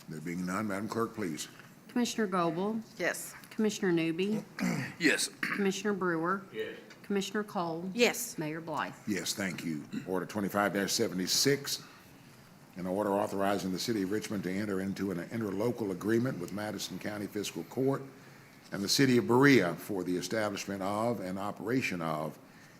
There being none, Madam Clerk, please. Commissioner Goble, Yes. Commissioner Newby, Yes. Commissioner Brewer. Commissioner Cole. Yes, Mayor Blythe. Yes, thank you. Order 25-76, an order authorizing the City of Richmond to enter into an interlocal agreement with Madison County Fiscal Court and the City of Berea for the establishment of and operation of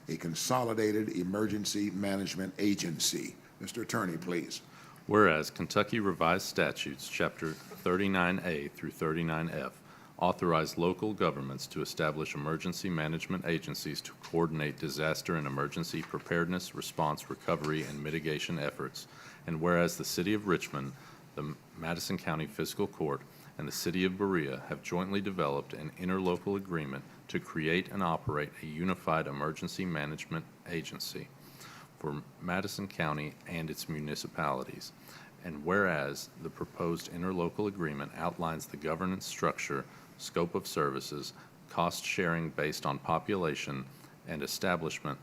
a consolidated emergency management agency. Mr. Attorney, please. Whereas Kentucky Revised Statutes, Chapter 39A through 39F, authorize local governments to establish emergency management agencies to coordinate disaster and emergency preparedness, response, recovery, and mitigation efforts. And whereas the City of Richmond, the Madison County Fiscal Court, and the City of Berea have jointly developed an interlocal agreement to create and operate a unified emergency management agency for Madison County and its municipalities. And whereas the proposed interlocal agreement outlines the governance structure, scope of services, cost sharing based on population, and establishment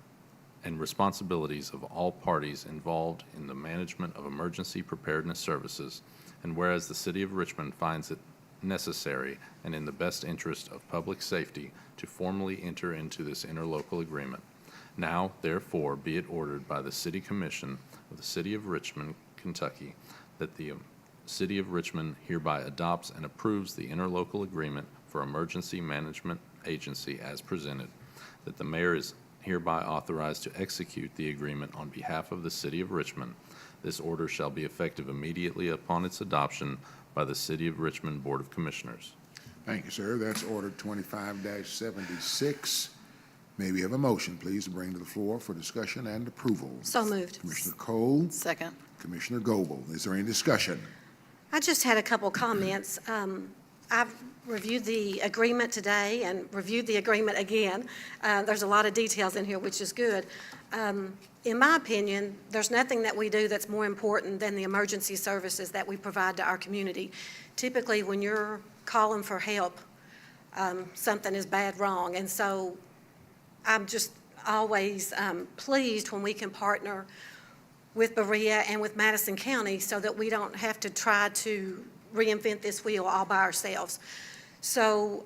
and responsibilities of all parties involved in the management of emergency preparedness services. And whereas the City of Richmond finds it necessary and in the best interest of public safety to formally enter into this interlocal agreement. Now, therefore, be it ordered by the City Commission of the City of Richmond, Kentucky, that the City of Richmond hereby adopts and approves the interlocal agreement for emergency management agency as presented, that the mayor is hereby authorized to execute the agreement on behalf of the City of Richmond. This order shall be effective immediately upon its adoption by the City of Richmond Board of Commissioners. Thank you, sir. That's order 25-76. May we have a motion, please, to bring to the floor for discussion and approval? so moved. Commissioner Cole, Second. Commissioner Goble. Is there any discussion? I just had a couple comments. I've reviewed the agreement today and reviewed the agreement again. There's a lot of details in here, which is good. In my opinion, there's nothing that we do that's more important than the emergency services that we provide to our community. Typically, when you're calling for help, something is bad wrong. And so I'm just always pleased when we can partner with Berea and with Madison County so that we don't have to try to reinvent this wheel all by ourselves. So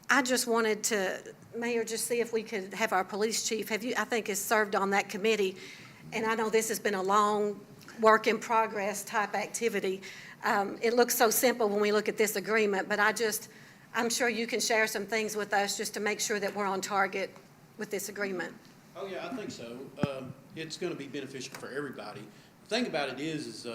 I just wanted to, Mayor, just see if we could have our police chief, I think has served on that committee, and I know this has been a long work in progress type activity. It looks so simple when we look at this agreement, but I'm sure you can share some things with us just to make sure that we're on target with this agreement. Oh, yeah, I think so. It's going to be beneficial for everybody. The thing about it is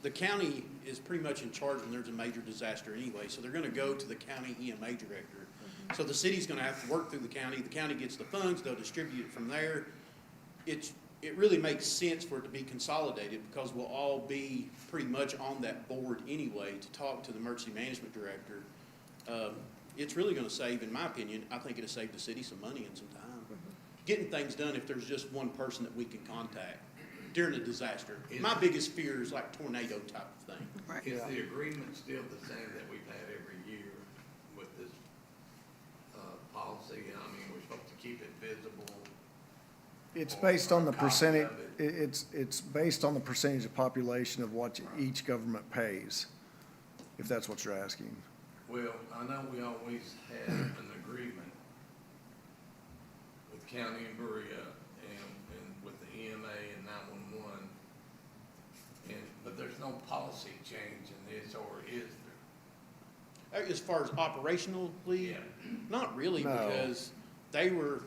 the county is pretty much in charge when there's a major disaster anyway, so they're going to go to the county EMA director So the city's gonna have to work through the county gets the funds, they'll distribute it from there. It really makes sense for it to be consolidated, because we'll all be pretty much on that board anyway to talk to the emergency management director. It's really gonna save, in my opinion, I think it'll save the city some money and some time. Getting things done if there's just one person that we can contact during a disaster. My biggest fear is like tornado type of thing. Right. Is the agreement still the same that we've had every year with this policy? I mean, we're supposed to keep it visible. It's based on the Or a copy percentage, of it. it's based on the percentage of population of what each government pays, if that's what you're asking. Well, I know we always had an agreement with County and Berea and with the EMA and 911. But there's no policy change in this, or is there? As far as operationally, Yeah. not really, No. because they were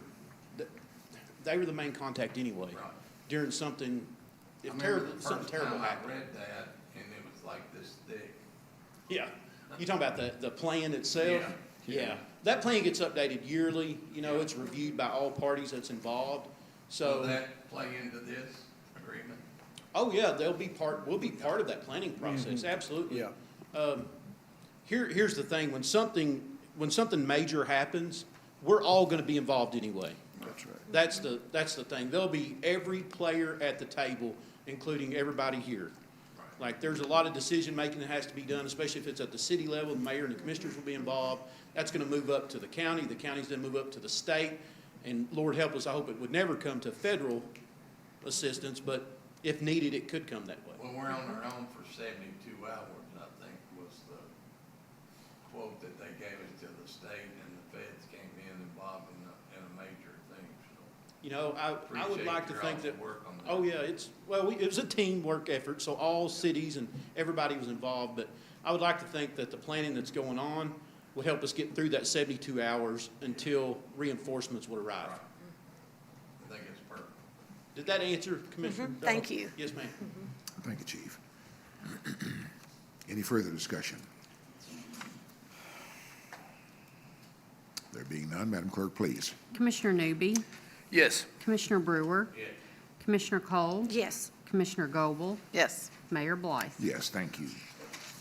the main contact anyway. Right. During something, I if remember terrible, the something first terrible time I happened. read that, and it was like this thick. Yeah, you talking about the plan itself? Yeah. Yeah, that plan gets updated yearly, it's reviewed by all parties that's involved, Will so. that play into this agreement? Oh, yeah, we'll be part of that planning process, absolutely. Yeah. Here's the thing, when something major happens, we're all gonna be involved anyway. That's right. That's the thing. There'll be every player at the table, including everybody here. Like, there's a lot of decision-making that has to be done, especially if it's at the city level. The mayor and the commissioners will be involved. That's gonna move up to the county. The county's gonna move up to the state. And Lord help us, I hope it would never come to federal assistance, but if needed, it could come that way. When we're on our own for 72 hours, I think was the quote that they gave us to the state, and the feds came in involved in a major thing, so. I would Appreciate like to your think all's that. work on that. Oh, yeah, it was a teamwork effort, so all cities and everybody was involved, but I would like to think that the planning that's going on would help us get through that 72 hours until reinforcements would arrive. Right. I think it's perfect. Did that answer, Commissioner? Dole? Thank you. Yes, ma'am. Thank you, Chief. Any further discussion? There being none, Madam Clerk, please. Commissioner Newby, Yes. Commissioner Brewer, Yeah. Commissioner Cole, Yes. Commissioner Goble, Yes. Mayor Blythe. Yes, thank you.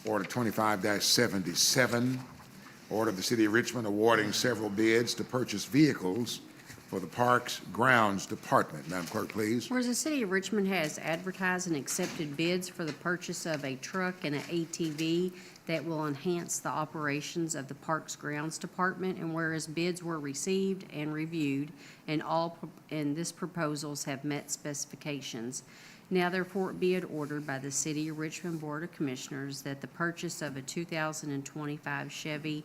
Order 25-77, order of the City of Richmond awarding several bids to purchase vehicles for the Parks Grounds Department. Madam Clerk, please. Whereas the City of Richmond has advertised and accepted bids for the purchase of a truck and an ATV that will enhance the operations of the Parks Grounds Department, and whereas bids were received and reviewed, and this proposals have met specifications. Now therefore be it ordered by the City of Richmond Board of Commissioners that the purchase of a 2025 Chevy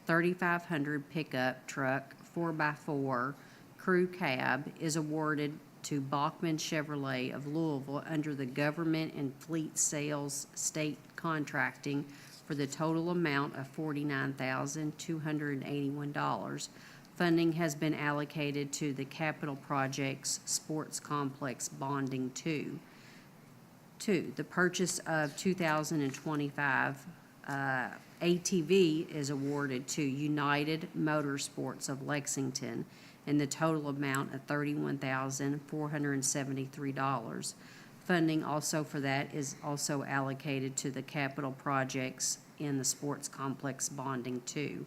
3500 pickup truck 4x4 crew cab is awarded to Bachman Chevrolet of Louisville under the Government and Fleet Sales State Contracting for the total amount of $49,281. Funding has been allocated to the Capital Projects Sports Complex Bonding 2. Two, the purchase of 2025 ATV is awarded to United Motorsports of Lexington in the total amount of $31,473. Funding also for that is also allocated to the capital projects in the Sports Complex Bonding 2.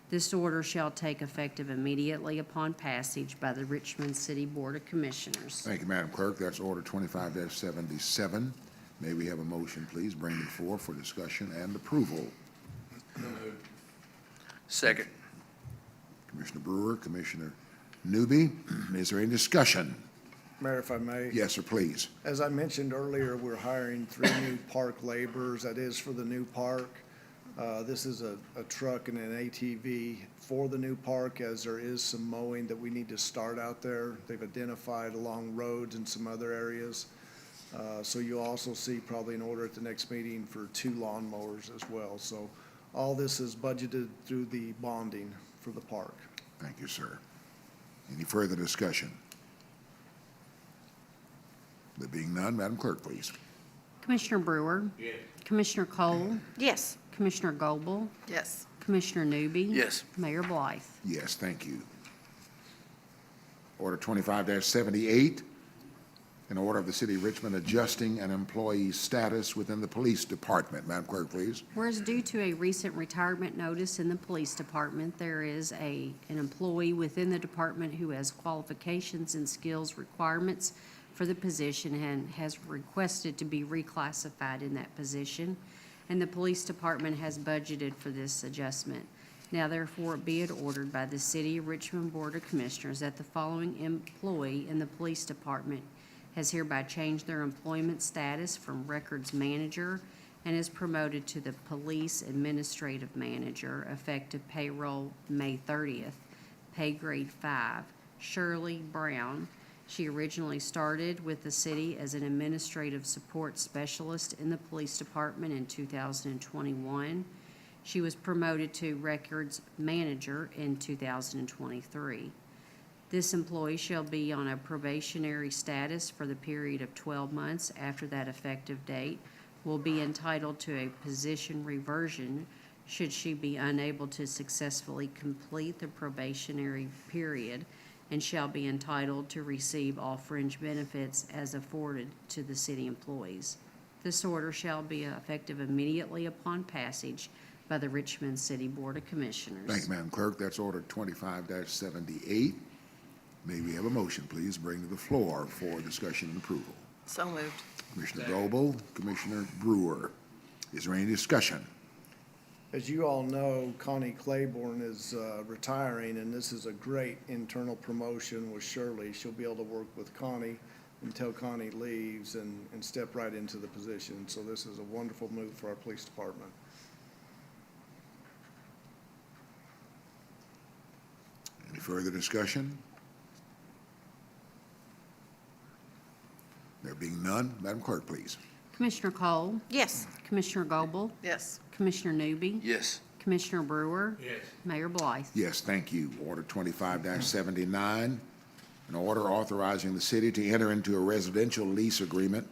This order shall take effective immediately upon passage by the Richmond City Board of Commissioners. Thank you, Madam Clerk. That's order 25-77. May we have a motion, please, bring it forth for discussion and approval? Second. Commissioner Brewer, Commissioner Newby, is there any discussion? Mayor, if I may. Yes, sir, please. As I mentioned earlier, we're hiring 3 new park laborers. That is for the new park. This is a truck and an ATV for the new park, as there is some mowing that we need to start out there. They've identified along roads and some other areas. So you'll also see probably an order at the next meeting for 2 lawnmowers as well. So all this is budgeted through the bonding for the park. Thank you, sir. Any further discussion? There being none, Madam Clerk, please. Commissioner Brewer, Yeah. Commissioner Cole, Yes. Commissioner Goble, Yes. Commissioner Newby? Yes. Mayor Blythe? Yes, thank you. Order 25-78, an order of the City of Richmond adjusting an employee's status within the police department. Madam Clerk, please. Whereas due to a recent retirement notice in the police department, there is an employee within the department who has qualifications and skills requirements for the position and has requested to be reclassified in that position, and the police department has budgeted for this adjustment. Now therefore be it ordered by the City of Richmond Board of Commissioners that the following employee in the police department has hereby changed their employment status from records manager and is promoted to the police administrative manager effective payroll May 30th, pay grade 5. Shirley Brown. She originally started with the city as an administrative support specialist in the police department in 2021. She was promoted to records manager in 2023. This employee shall be on a probationary status for the period of 12 months after that effective date, will be entitled to a position reversion should she be unable to successfully complete the probationary period, and shall be entitled to receive all fringe benefits as afforded to the city employees. This order shall be effective immediately upon passage by the Richmond City Board of Commissioners. Thank you, Madam Clerk. That's order 25-78. May we have a motion, please, bring to the floor for discussion and approval? So moved. Commissioner Goebel, Commissioner Brewer. Is there any discussion? As you all know, Connie Claiborne is retiring, and this is a great internal promotion with Shirley. She'll be able to work with Connie until Connie leaves and step right into the position. So this is a wonderful move for our police department. Any further discussion? There being none, Madam Clerk, please. Commissioner Cole? Yes. Commissioner Goebel? Yes. Commissioner Newby? Yes. Commissioner Brewer? Yes. Mayor Blythe? Yes, thank you. Order 25-79, an order authorizing the city to enter into a residential lease agreement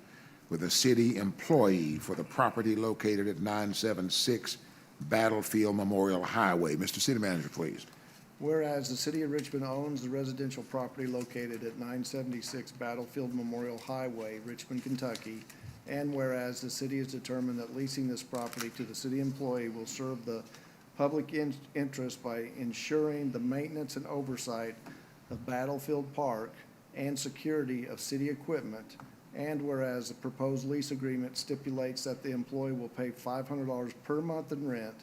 with a city employee for the property located at 976 Battlefield Memorial Highway. Mr. City Manager, please. Whereas the City of Richmond owns the residential property located at 976 Battlefield Memorial Highway, Richmond, Kentucky, and whereas the city has determined that leasing this property to the city employee will serve the public interest by ensuring the maintenance and oversight of Battlefield Park and security of city equipment, and whereas the proposed lease agreement stipulates that the employee will pay $500 per month in rent,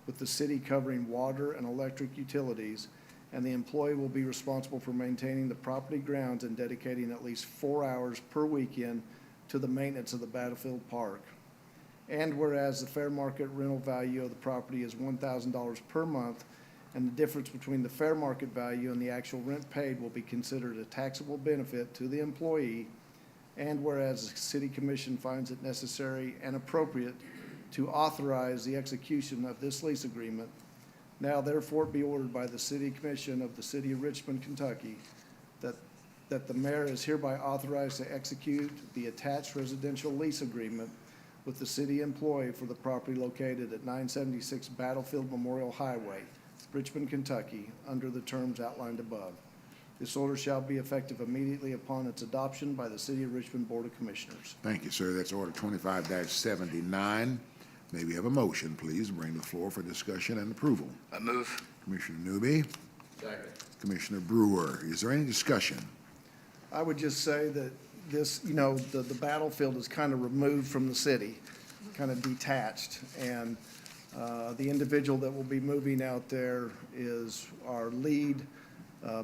with the city covering water and electric utilities, and the employee will be responsible for maintaining the property grounds and dedicating at least 4 hours per weekend to the maintenance of the Battlefield Park. And whereas the fair market rental value of the property is $1,000 per month, and the difference between the fair market value and the actual rent paid will be considered a taxable benefit to the employee, and whereas the City Commission finds it necessary and appropriate to authorize the execution of this lease agreement, now therefore be ordered by the City Commission of the City of Richmond, Kentucky, that the mayor is hereby authorized to execute the attached residential lease agreement with the city employee for the property located at 976 Battlefield Memorial Highway, Richmond, Kentucky, under the terms outlined above. This order shall be effective immediately upon its adoption by the City of Richmond Board of Commissioners. Thank you, sir. That's order 25-79. May we have a motion, please, bring to the floor for discussion and approval? I move. Commissioner Newby, Second. Commissioner Brewer. Is there any discussion? I would just say that this, the battlefield is kind of removed from the city, kind of detached. And the individual that will be moving out there is our lead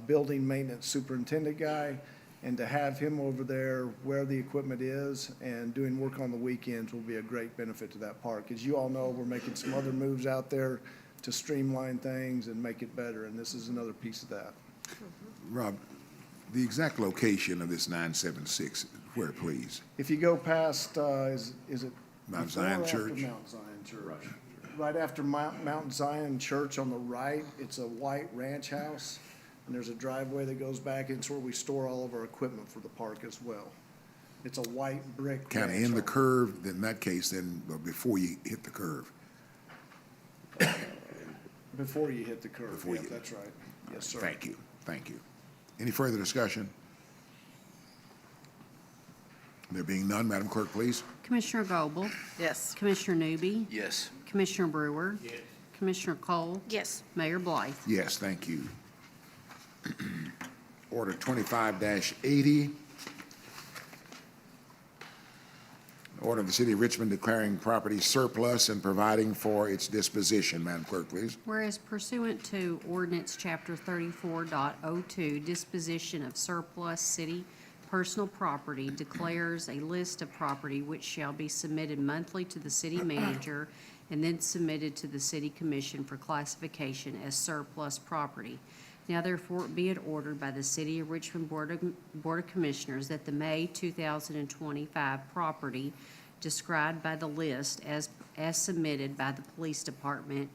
building maintenance superintendent guy. And to have him over there where the equipment is and doing work on the weekends will be a great benefit to that park. As you all know, we're making some other moves out there to streamline things and make it better, and this is another piece of that. Rob, the exact location of this 976, where, please? If you go past, is it? Mount before Zion or after Church? Mount Zion Church. Right after Mount Zion Church on the right, it's a white ranch house, and there's a driveway that goes back, and it's where we store all of our equipment for the park as well. It's a white brick. Kind of ranch in the home. curve, in that case, then, before you hit the curve. Before you hit the curve, Before yeah, you- that's right. Yes, sir. Thank you, thank you. Any further discussion? There being none, Madam Clerk, please. Commissioner Goble? Yes. Commissioner Newby? Yes. Commissioner Brewer? Commissioner Cole? Yes. Mayor Blythe? Yes, thank you. Order 25-80. Order of the City of Richmond declaring property surplus and providing for its disposition. Madam Clerk, please. Whereas pursuant to ordinance chapter 34.02, disposition of surplus city personal property declares a list of property which shall be submitted monthly to the city manager and then submitted to the city commission for classification as surplus property. Now therefore be it ordered by the City of Richmond Board of Commissioners that the May 2025 property described by the list as submitted by the Police Department,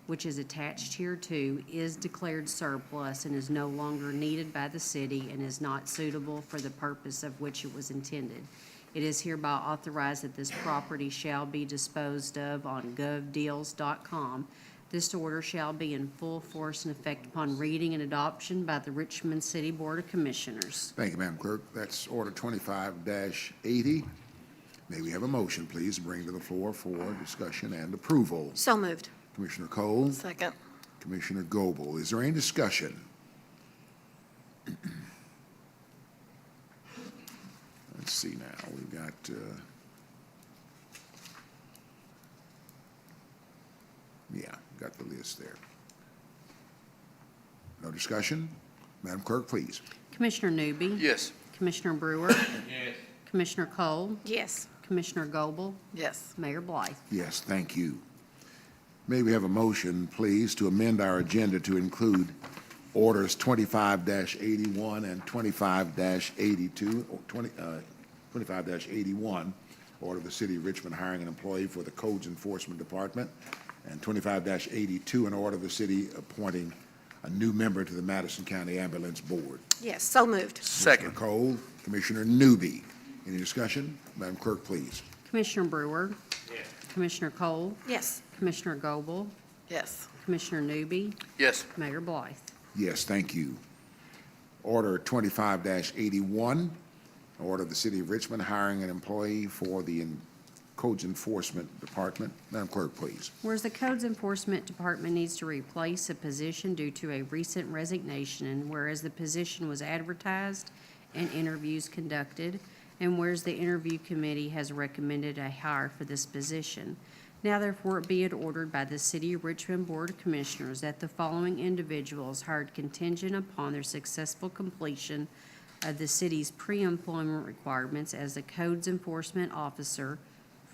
which is attached hereto, is declared surplus and is no longer needed by the city and is not suitable for the purpose of which it was intended. It is hereby authorized that this property shall be disposed of on govdeals.com. This order shall be in full force and effect upon reading and adoption by the Richmond City Board of Commissioners. Thank you, Madam Clerk. That's Order 25-80. May we have a motion, please, to bring to the floor for discussion and approval? So moved. Commissioner Cole? Second. Commissioner Goble. Is there any discussion? Let's see now. We've got, got the list there. No discussion? Madam Clerk, please. Commissioner Newby? Yes. Commissioner Brewer? Yes. Commissioner Cole? Yes. Commissioner Goble? Yes. Mayor Blythe? Yes, thank you. May we have a motion, please, to amend our agenda to include orders 25-81 and 25-82, or 25-81, order of the City of Richmond hiring an employee for the Codes Enforcement Department, and 25-82, an order of the city appointing a new member to the Madison County Ambulance Board. Yes, so moved. Second. Commissioner Cole, Commissioner Newby. Any discussion? Madam Clerk, please. Commissioner Brewer? Yes. Commissioner Cole? Yes. Commissioner Goble? Yes. Commissioner Newby? Yes. Mayor Blythe? Yes, thank you. Order 25-81, order of the City of Richmond hiring an employee for the Codes Enforcement Department. Madam Clerk, please. Whereas the Codes Enforcement Department needs to replace a position due to a recent resignation, and whereas the position was advertised and interviews conducted, and whereas the interview committee has recommended a hire for this position. Now therefore be it ordered by the City of Richmond Board of Commissioners that the following individuals hired contingent upon their successful completion of the city's pre-employment requirements as the Codes Enforcement Officer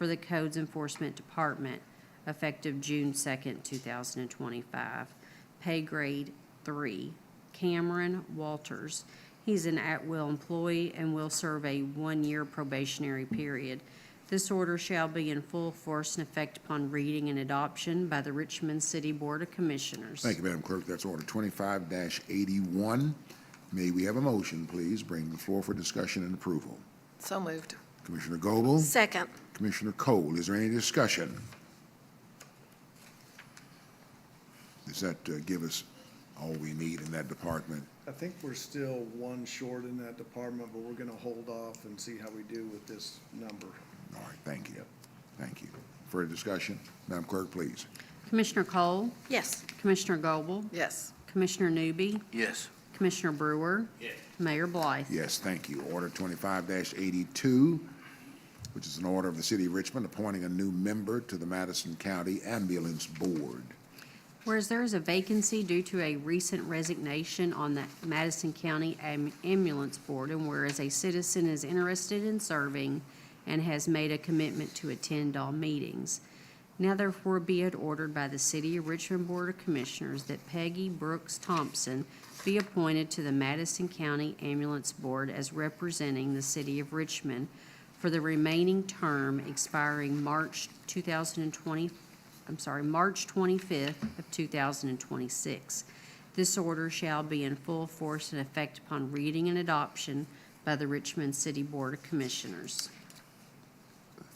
for the Codes Enforcement Department, effective June 2nd, 2025. Pay grade 3, Cameron Walters. He's an at-will employee and will serve a one-year probationary period. This order shall be in full force and effect upon reading and adoption by the Richmond City Board of Commissioners. Thank you, Madam Clerk. That's order 25-81. May we have a motion, please, bring to the floor for discussion and approval? So moved. Commissioner Goble? Second. Commissioner Cole, is there any discussion? Does that give us all we need in that department? I think we're still one short in that department, but we're gonna hold off and see how we do with this number. All right, thank you. Thank you. Further discussion? Madam Clerk, please. Commissioner Cole? Yes. Commissioner Goble? Yes. Commissioner Newby? Yes. Commissioner Brewer? Yes. Mayor Blythe? Yes, thank you. Order 25-82, which is an order of the City of Richmond appointing a new member to the Madison County Ambulance Board. Whereas there is a vacancy due to a recent resignation on the Madison County Ambulance Board, and whereas a citizen is interested in serving and has made a commitment to attend all meetings. Now therefore be it ordered by the City of Richmond Board of Commissioners that Peggy Brooks Thompson be appointed to the Madison County Ambulance Board as representing the City of Richmond for the remaining term expiring March 25th of 2026. This order shall be in full force and effect upon reading and adoption by the Richmond City Board of Commissioners.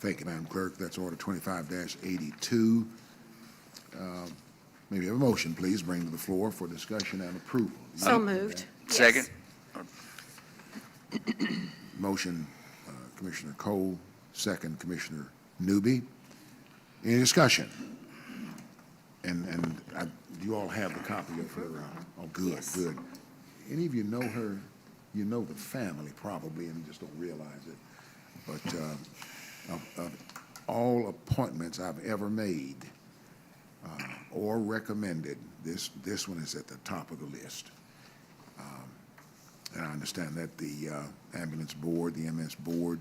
Thank you, Madam Clerk. That's order 25-82. May we have a motion, please, bring to the floor for discussion and approval? So moved. Second. Motion, Commissioner Cole, second, Commissioner Newby. Any discussion? And you all have the copy of her, oh, good, Yes. good. Any of you know her? You know the family probably, and you just don't realize it. But of all appointments I've ever made or recommended, this one is at the top of the list. And I understand that the ambulance board, the MS board,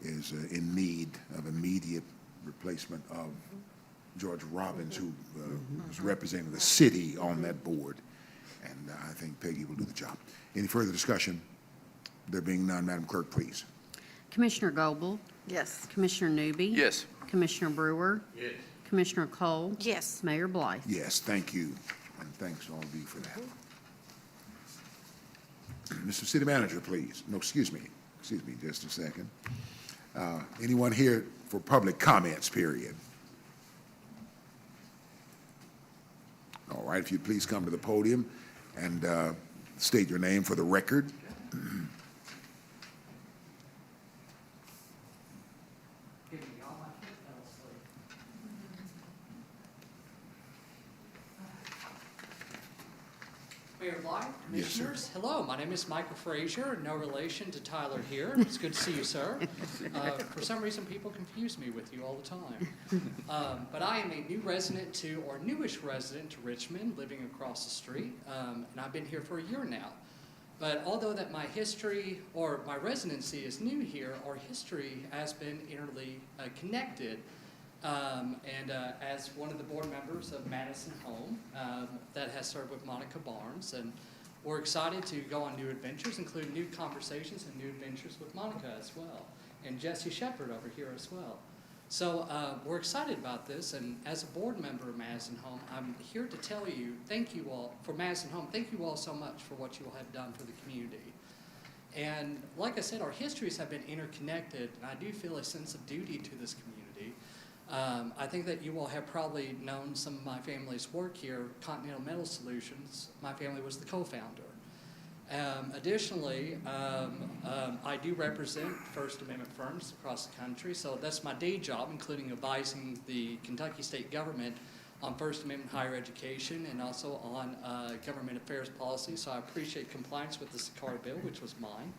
is in need of immediate replacement of George Robbins, who was representing the city on that board. And I think Peggy will do the job. Any further discussion? There being none, Madam Clerk, please. Commissioner Goble? Yes. Commissioner Newby? Yes. Commissioner Brewer? Yes. Commissioner Cole? Yes. Mayor Blythe? Yes, thank you, and thanks all of you for that. Mr. City Manager, please. No, excuse me, just a second. Anyone here for public comments, period? All right, if you'd please come to the podium and state your name for the record. Mayor Blythe, Yes, sir. Commissioners, hello, my name is Michael Frazier, no relation to Tyler here. It's good to see you, sir. For some reason, people confuse me with you all the time. But I am a new resident to, or newish resident to Richmond, living across the street, and I've been here for a year now. But although that my history, or my residency is new here, our history has been interly connected. As one of the board members of Madison Home, that has served with Monica Barnes, and we're excited to go on new adventures, including new conversations and new adventures with Monica as well, and Jesse Shepard over here as well. So we're excited about this, and as a board member of Madison Home, I'm here to tell you, thank you all, for Madison Home, thank you all so much for what you all have done for the community. And like I said, our histories have been interconnected, and I do feel a sense of duty to this community. I think that you all have probably known some of my family's work here, Continental Metal Solutions. My family was the co-founder. Additionally, I do represent First Amendment firms across the country, so that's my day job, including advising the Kentucky state government on First Amendment higher education and also on government affairs policy, so I appreciate compliance with the SACARA bill, which was mine.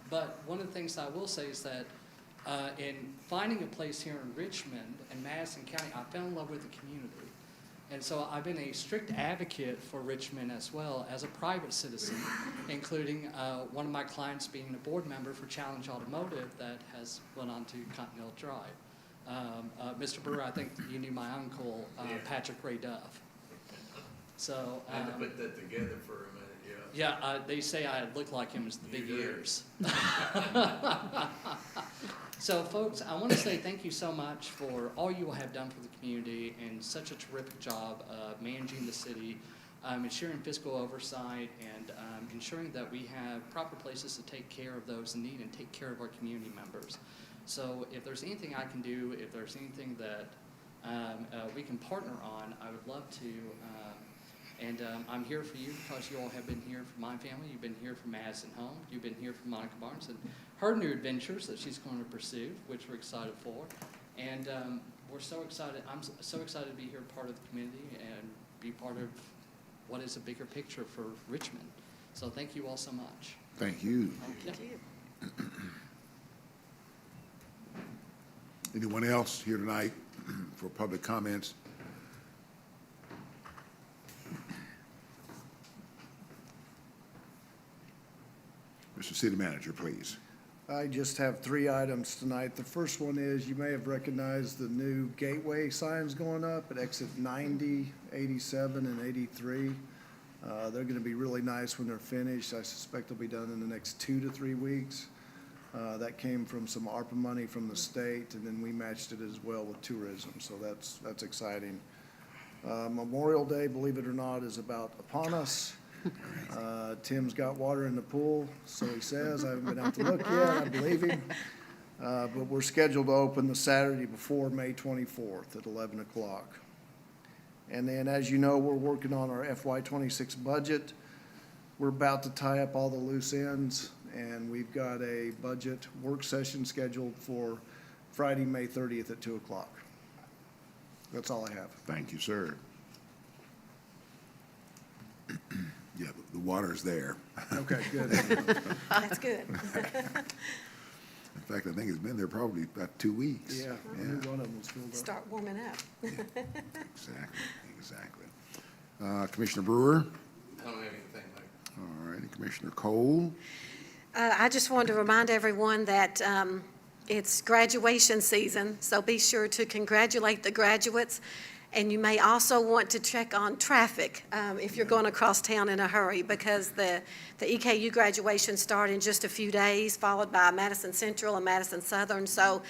But one of the things I will say is that in finding a place here in Richmond and Madison County, I fell in love with the community. And so I've been a strict advocate for Richmond as well as a private citizen, including one of my clients being a board member for Challenge Automotive that has went on to Continental Drive. Mr. Brewer, I think you knew my uncle, Patrick Ray Duff. So I had to put that together for a minute, yeah, they say I look like him as the big ears. So, folks, I want to say thank you so much for all you have done for the community and such a terrific job managing the city, ensuring fiscal oversight, and ensuring that we have proper places to take care of those in need and take care of our community members. So if there's anything I can do, if there's anything that we can partner on, I would love to. I'm here for you because you all have been here for my family. You've been here for Madison Home. You've been here for Monica Barnes and her new adventures that she's going to pursue, which we're excited for. And we're so excited. I'm so excited to be here, part of the community, and be part of what is a bigger picture for Richmond. So thank you all so much. Thank you. Thank you. Anyone else here tonight for public comments? Mr. City Manager, please. I just have 3 items tonight. The first one is, you may have recognized the new gateway signs going up at exit 90, 87, and 83. They're going to be really nice when they're finished. I suspect they'll be done in the next 2 to 3 weeks. That came from some ARPA money from the state, and then we matched it as well with tourism, so that's exciting. Memorial Day, believe it or not, is about upon us. Tim's got water in the pool, so he says. I haven't been out to look yet, I believe him. But we're scheduled to open the Saturday before May 24th at 11 o'clock. And then, as you know, we're working on our FY '26 budget. We're about to tie up all the loose ends, and we've got a budget work session scheduled for Friday, May 30th at 2 o'clock. That's all I have. Thank you, sir. Yeah, the water's there. Okay, good. That's good. In fact, I think it's been there probably about 2 weeks. Yeah, I knew one of them was filled up. Start warming up. Exactly. Commissioner Brewer? I don't have anything like. All righty, Commissioner Cole? I just wanted to remind everyone that it's graduation season, so be sure to congratulate the graduates. And you may also want to check on traffic if you're going across town in a hurry, because the EKU graduations start in just a few days, followed by Madison Central and Madison Southern. So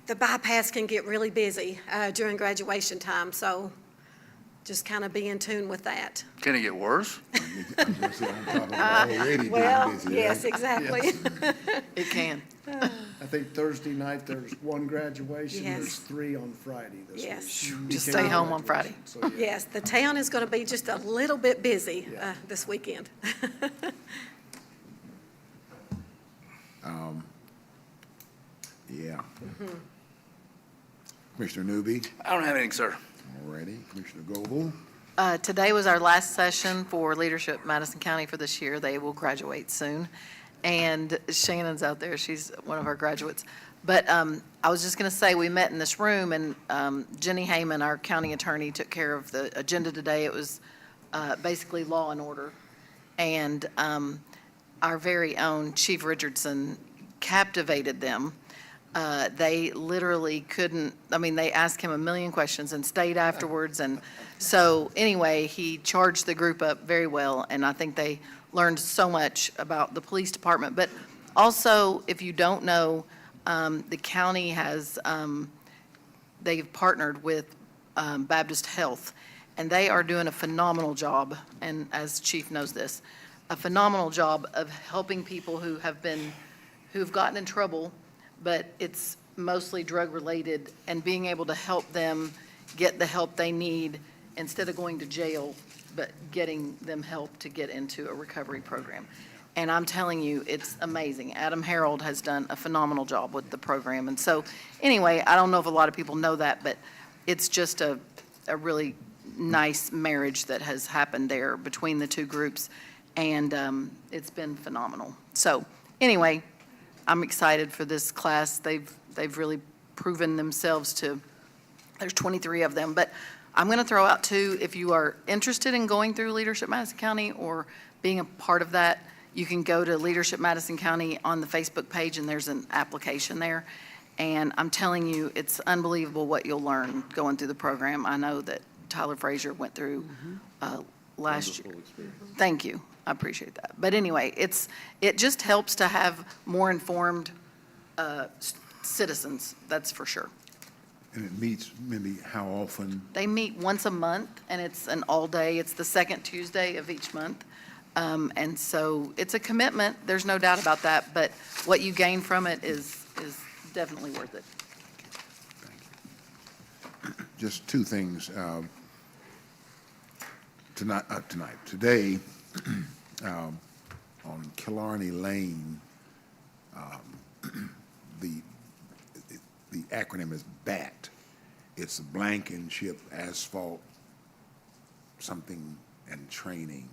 the bypass can get really busy during graduation time, so just kind of be in tune with that. Can it get worse? Well, yes, exactly. It can. I think Thursday night, there's one graduation, Yes. there's 3 on Friday this week. Yes. Just stay home on Friday. So, yeah. Yes, the town is going to be just a little bit busy Yeah. this weekend. Yeah. Commissioner Newby? I don't have anything, sir. All righty. Commissioner Goble? Today was our last session for Leadership Madison County for this year. They will graduate soon. And Shannon's out there. She's one of our graduates. But I was just going to say, we met in this room, and Jenny Heyman, our county attorney, took care of the agenda today. It was basically law and order. And our very own Chief Richardson captivated them. They literally couldn't, I mean, they asked him a million questions and stayed afterwards. And so anyway, he charged the group up very well, and I think they learned so much about the police department. But also, if you don't know, the county has, they've partnered with Baptist Health, and they are doing a phenomenal job, and as Chief knows this, a phenomenal job of helping people who've gotten in trouble, but it's mostly drug-related, and being able to help them get the help they need instead of going to jail, but getting them help to get into a recovery program. And I'm telling you, it's amazing. Adam Harold has done a phenomenal job with the program. And so, anyway, I don't know if a lot of people know that, but it's just a really nice marriage that has happened there between the two groups, and it's been phenomenal. So, anyway, I'm excited for this class. They've really proven themselves to, there's 23 of them, but I'm going to throw out too, if you are interested in going through Leadership Madison County or being a part of that, you can go to Leadership Madison County on the Facebook page, and there's an application there. And I'm telling you, it's unbelievable what you'll learn going through the program. I know that Tyler Frazier went through last year. Thank you. I appreciate that. But anyway, it just helps to have more informed citizens, that's for sure. And it meets maybe how often? They meet once a month, and it's an all-day. It's the second Tuesday of each month. And so it's a commitment, there's no doubt about that, but what you gain from it is definitely worth it. Just two things. Today, on Killarney Lane, the acronym is BAT. It's Blankenship Asphalt something and Training.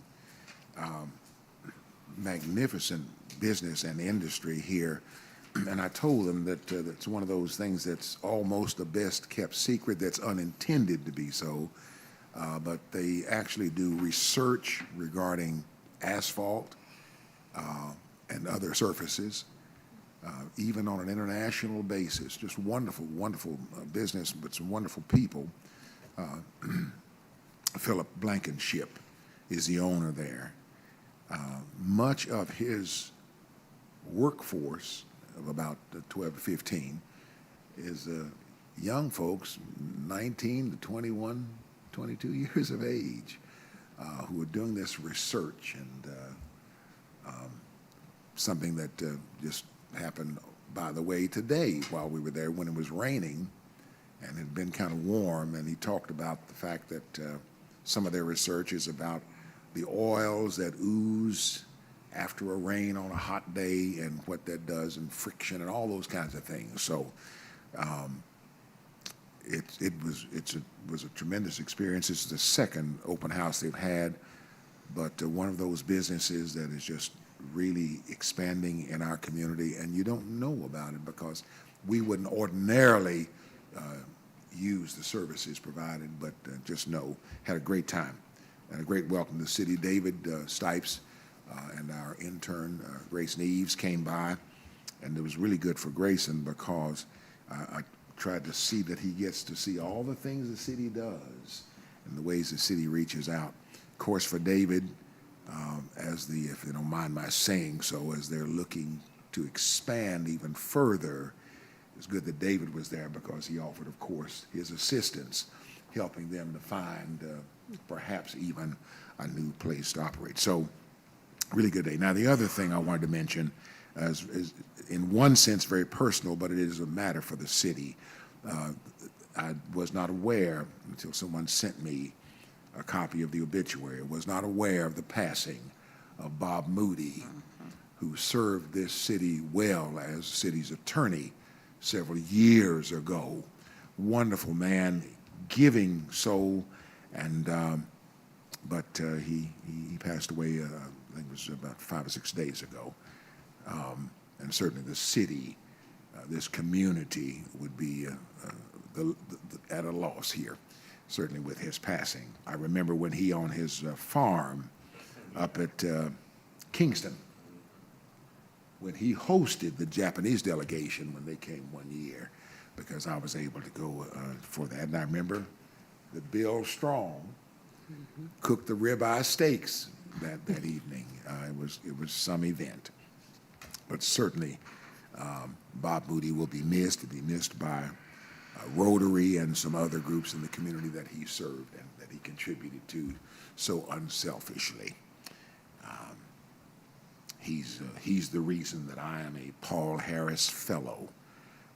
Magnificent business and industry here. And I told them that it's one of those things that's almost the best kept secret, that's unintended to be so. But they actually do research regarding asphalt and other surfaces, even on an international basis. Just wonderful, wonderful business, but some wonderful people. Philip Blankenship is the owner there. Much of his workforce of about 12 to 15 is young folks, 19 to 21, 22 years of age, who are doing this research, and something that just happened, by the way, today while we were there when it was raining, and it had been kind of warm, and he talked about the fact that some of their research is about the oils that ooze after a rain on a hot day and what that does and friction and all those kinds of things. So it was a tremendous experience. It's the second open house they've had, but one of those businesses that is just really expanding in our community, and you don't know about it because we wouldn't ordinarily use the services provided, but just know, had a great time and a great welcome to the city. David Stipes and our intern, Grace Neves, came by, and it was really good for Grayson because I tried to see that he gets to see all the things the city does and the ways the city reaches out. Of course, for David, if you don't mind my saying so, as they're looking to expand even further, it's good that David was there because he offered, of course, his assistance, helping them to find perhaps even a new place to operate. So, really good day. Now, the other thing I wanted to mention is in one sense very personal, but it is a matter for the city. I was not aware until someone sent me a copy of the obituary. I was not aware of the passing of Bob Moody, who served this city well as city's attorney several years ago. Wonderful man, giving soul, and but he passed away. I think it was about 5 or 6 days ago. And certainly the city, this community would be at a loss here, certainly with his passing. I remember when he on his farm up at Kingston, when he hosted the Japanese delegation when they came one year, because I was able to go for that. And I remember that Bill Strong cooked the ribeye steaks that evening. It was some event. But certainly, Bob Moody will be missed. He'll be missed by Rotary and some other groups in the community that he served and that he contributed to so unselfishly. He's the reason that I am a Paul Harris Fellow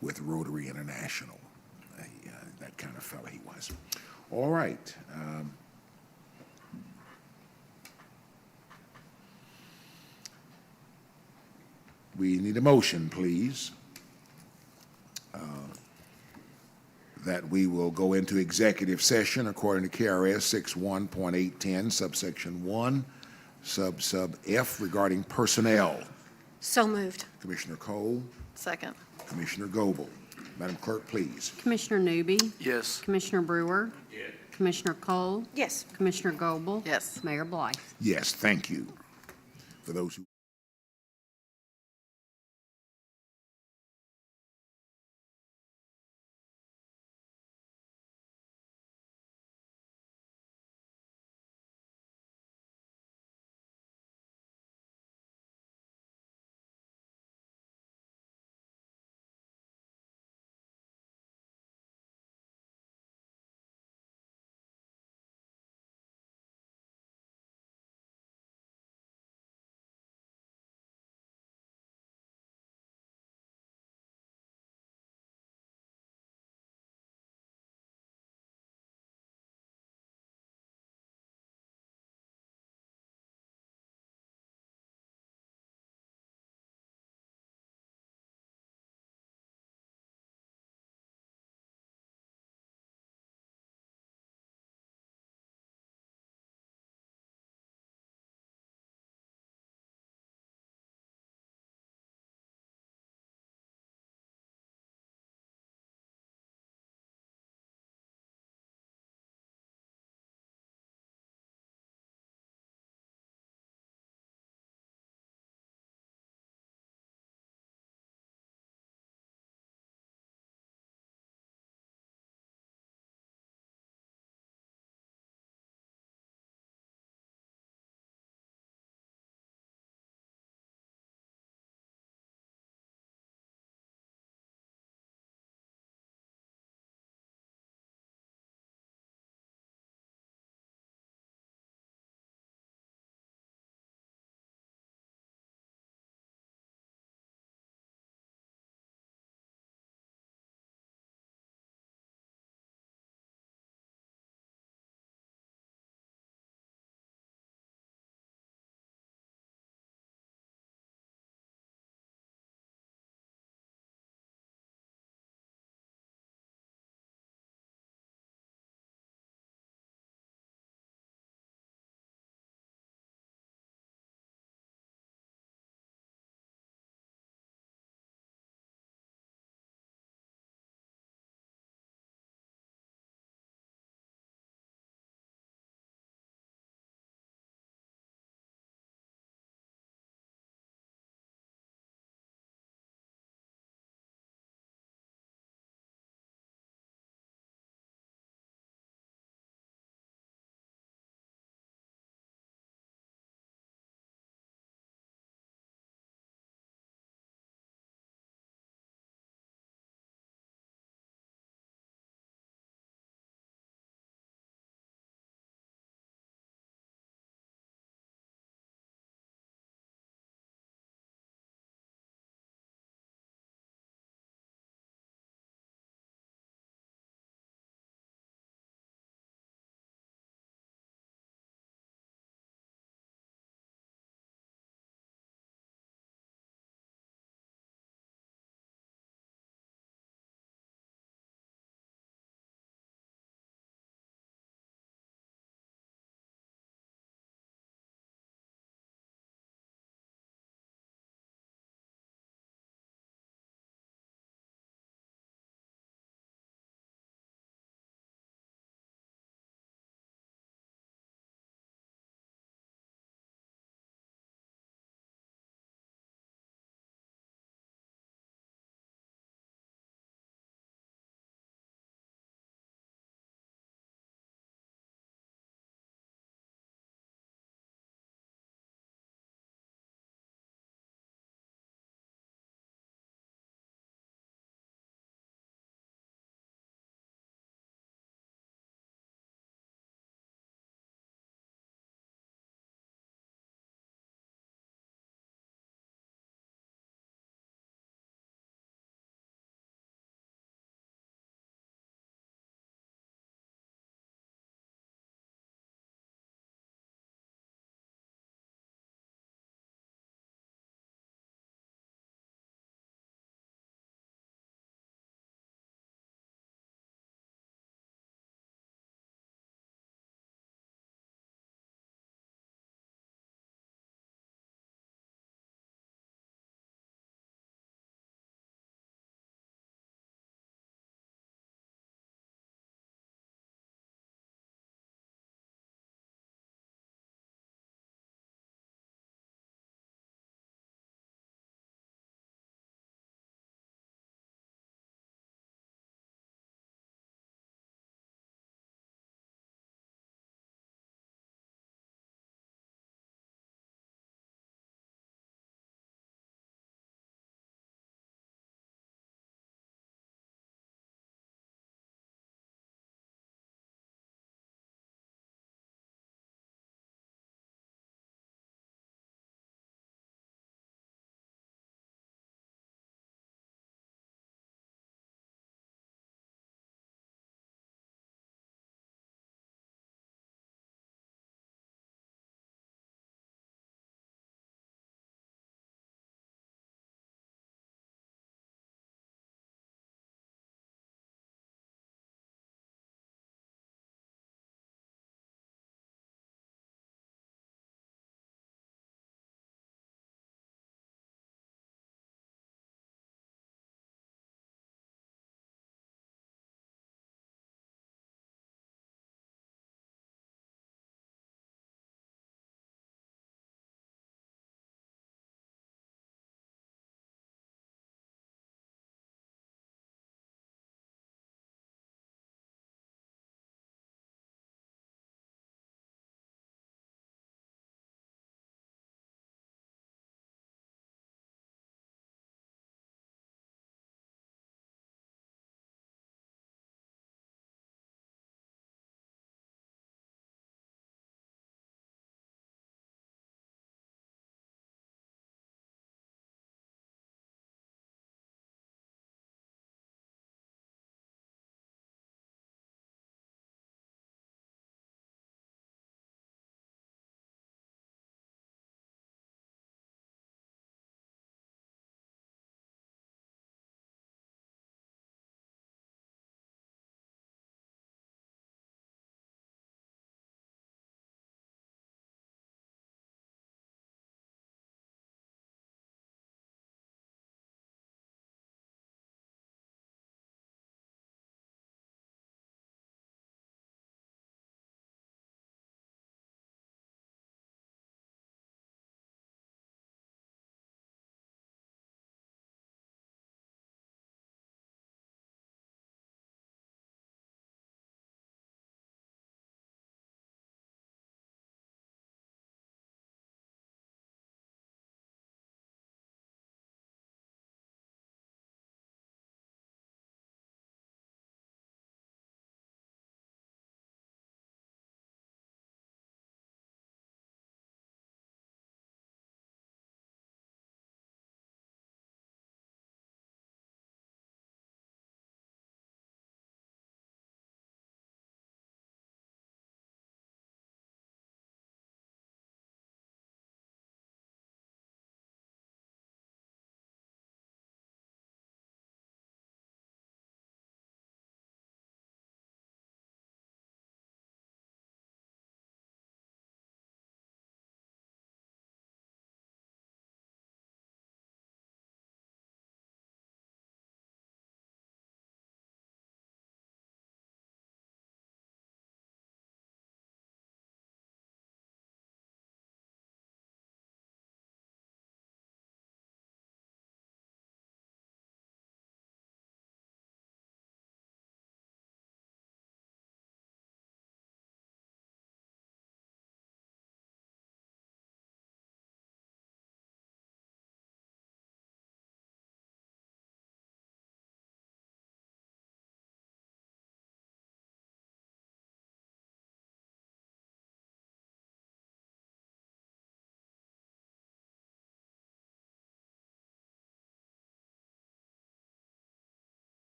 with Rotary International. That kind of fellow he was. All right. We need a motion, please, that we will go into executive session according to KRS 61.810, subsection 1, sub F, regarding personnel. So moved. Commissioner Cole, Second. Commissioner Goebel. Madam Clerk, please. Commissioner Newby? Yes. Commissioner Brewer? Yes. Commissioner Cole? Yes. Commissioner Goebel? Yes. Mayor Blythe? Yes, thank you. For those who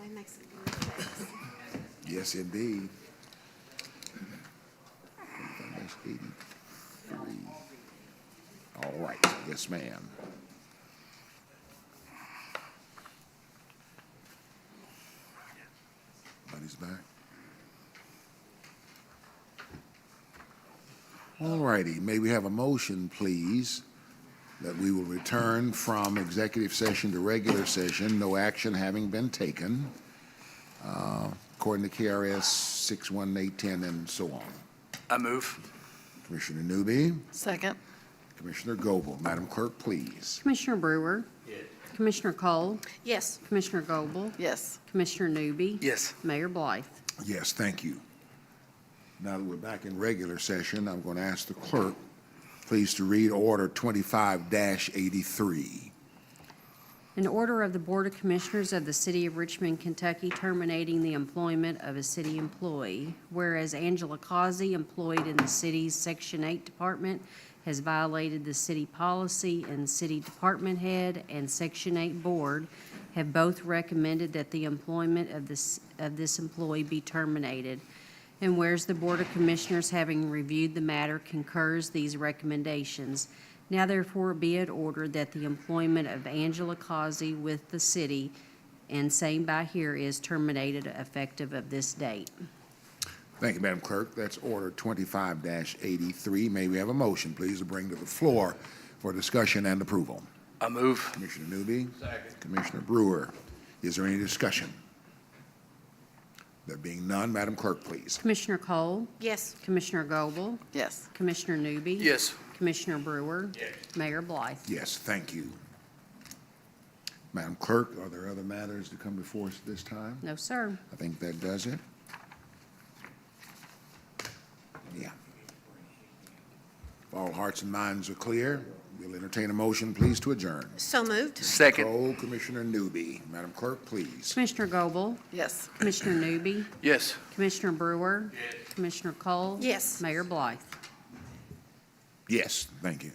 They make some mistakes. Yes, indeed. 83. All right, yes, ma'am. Buddy's back. All righty, may we have a motion, please, that we will return from executive session to regular session, no action having been taken, according to KRS 61810 and so on. I move. Commissioner Newby, Second? Commissioner Goble. Madam Clerk, please. Commissioner Brewer? Commissioner Cole? Yes. Commissioner Goble? Yes. Commissioner Newby? Yes. Mayor Blythe? Yes, thank you. Now that we're back in regular session, I'm going to ask the clerk, please, to read Order 25-83. An order of the Board of Commissioners of the City of Richmond, Kentucky, terminating the employment of a city employee. Whereas Angela Causey, employed in the city's Section 8 Department, has violated the city policy, and City Department Head and Section 8 Board have both recommended that the employment of this employee be terminated. And whereas the Board of Commissioners, having reviewed the matter, concurs these recommendations, now therefore be it ordered that the employment of Angela Causey with the city, and same by here, is terminated effective of this date. Thank you, Madam Clerk. That's Order 25-83. May we have a motion, please, to bring to the floor for discussion and approval? I move. Commissioner Newby. Second. Commissioner Brewer. Is there any discussion? There being none, Madam Clerk, please. Commissioner Cole? Yes. Commissioner Goble? Yes. Commissioner Newby? Yes. Commissioner Brewer? Mayor Blythe? Yes, thank you. Madam Clerk, are there other matters to come before us this time? No, sir. I think that does it. Yeah. If all hearts and minds are clear, we'll entertain a motion, please, to adjourn. So moved. Second. Cole, Commissioner Newby. Madam Clerk, please. Commissioner Goble? Yes. Commissioner Newby? Yes. Commissioner Brewer? Commissioner Cole? Yes. Mayor Blythe? Yes, thank you.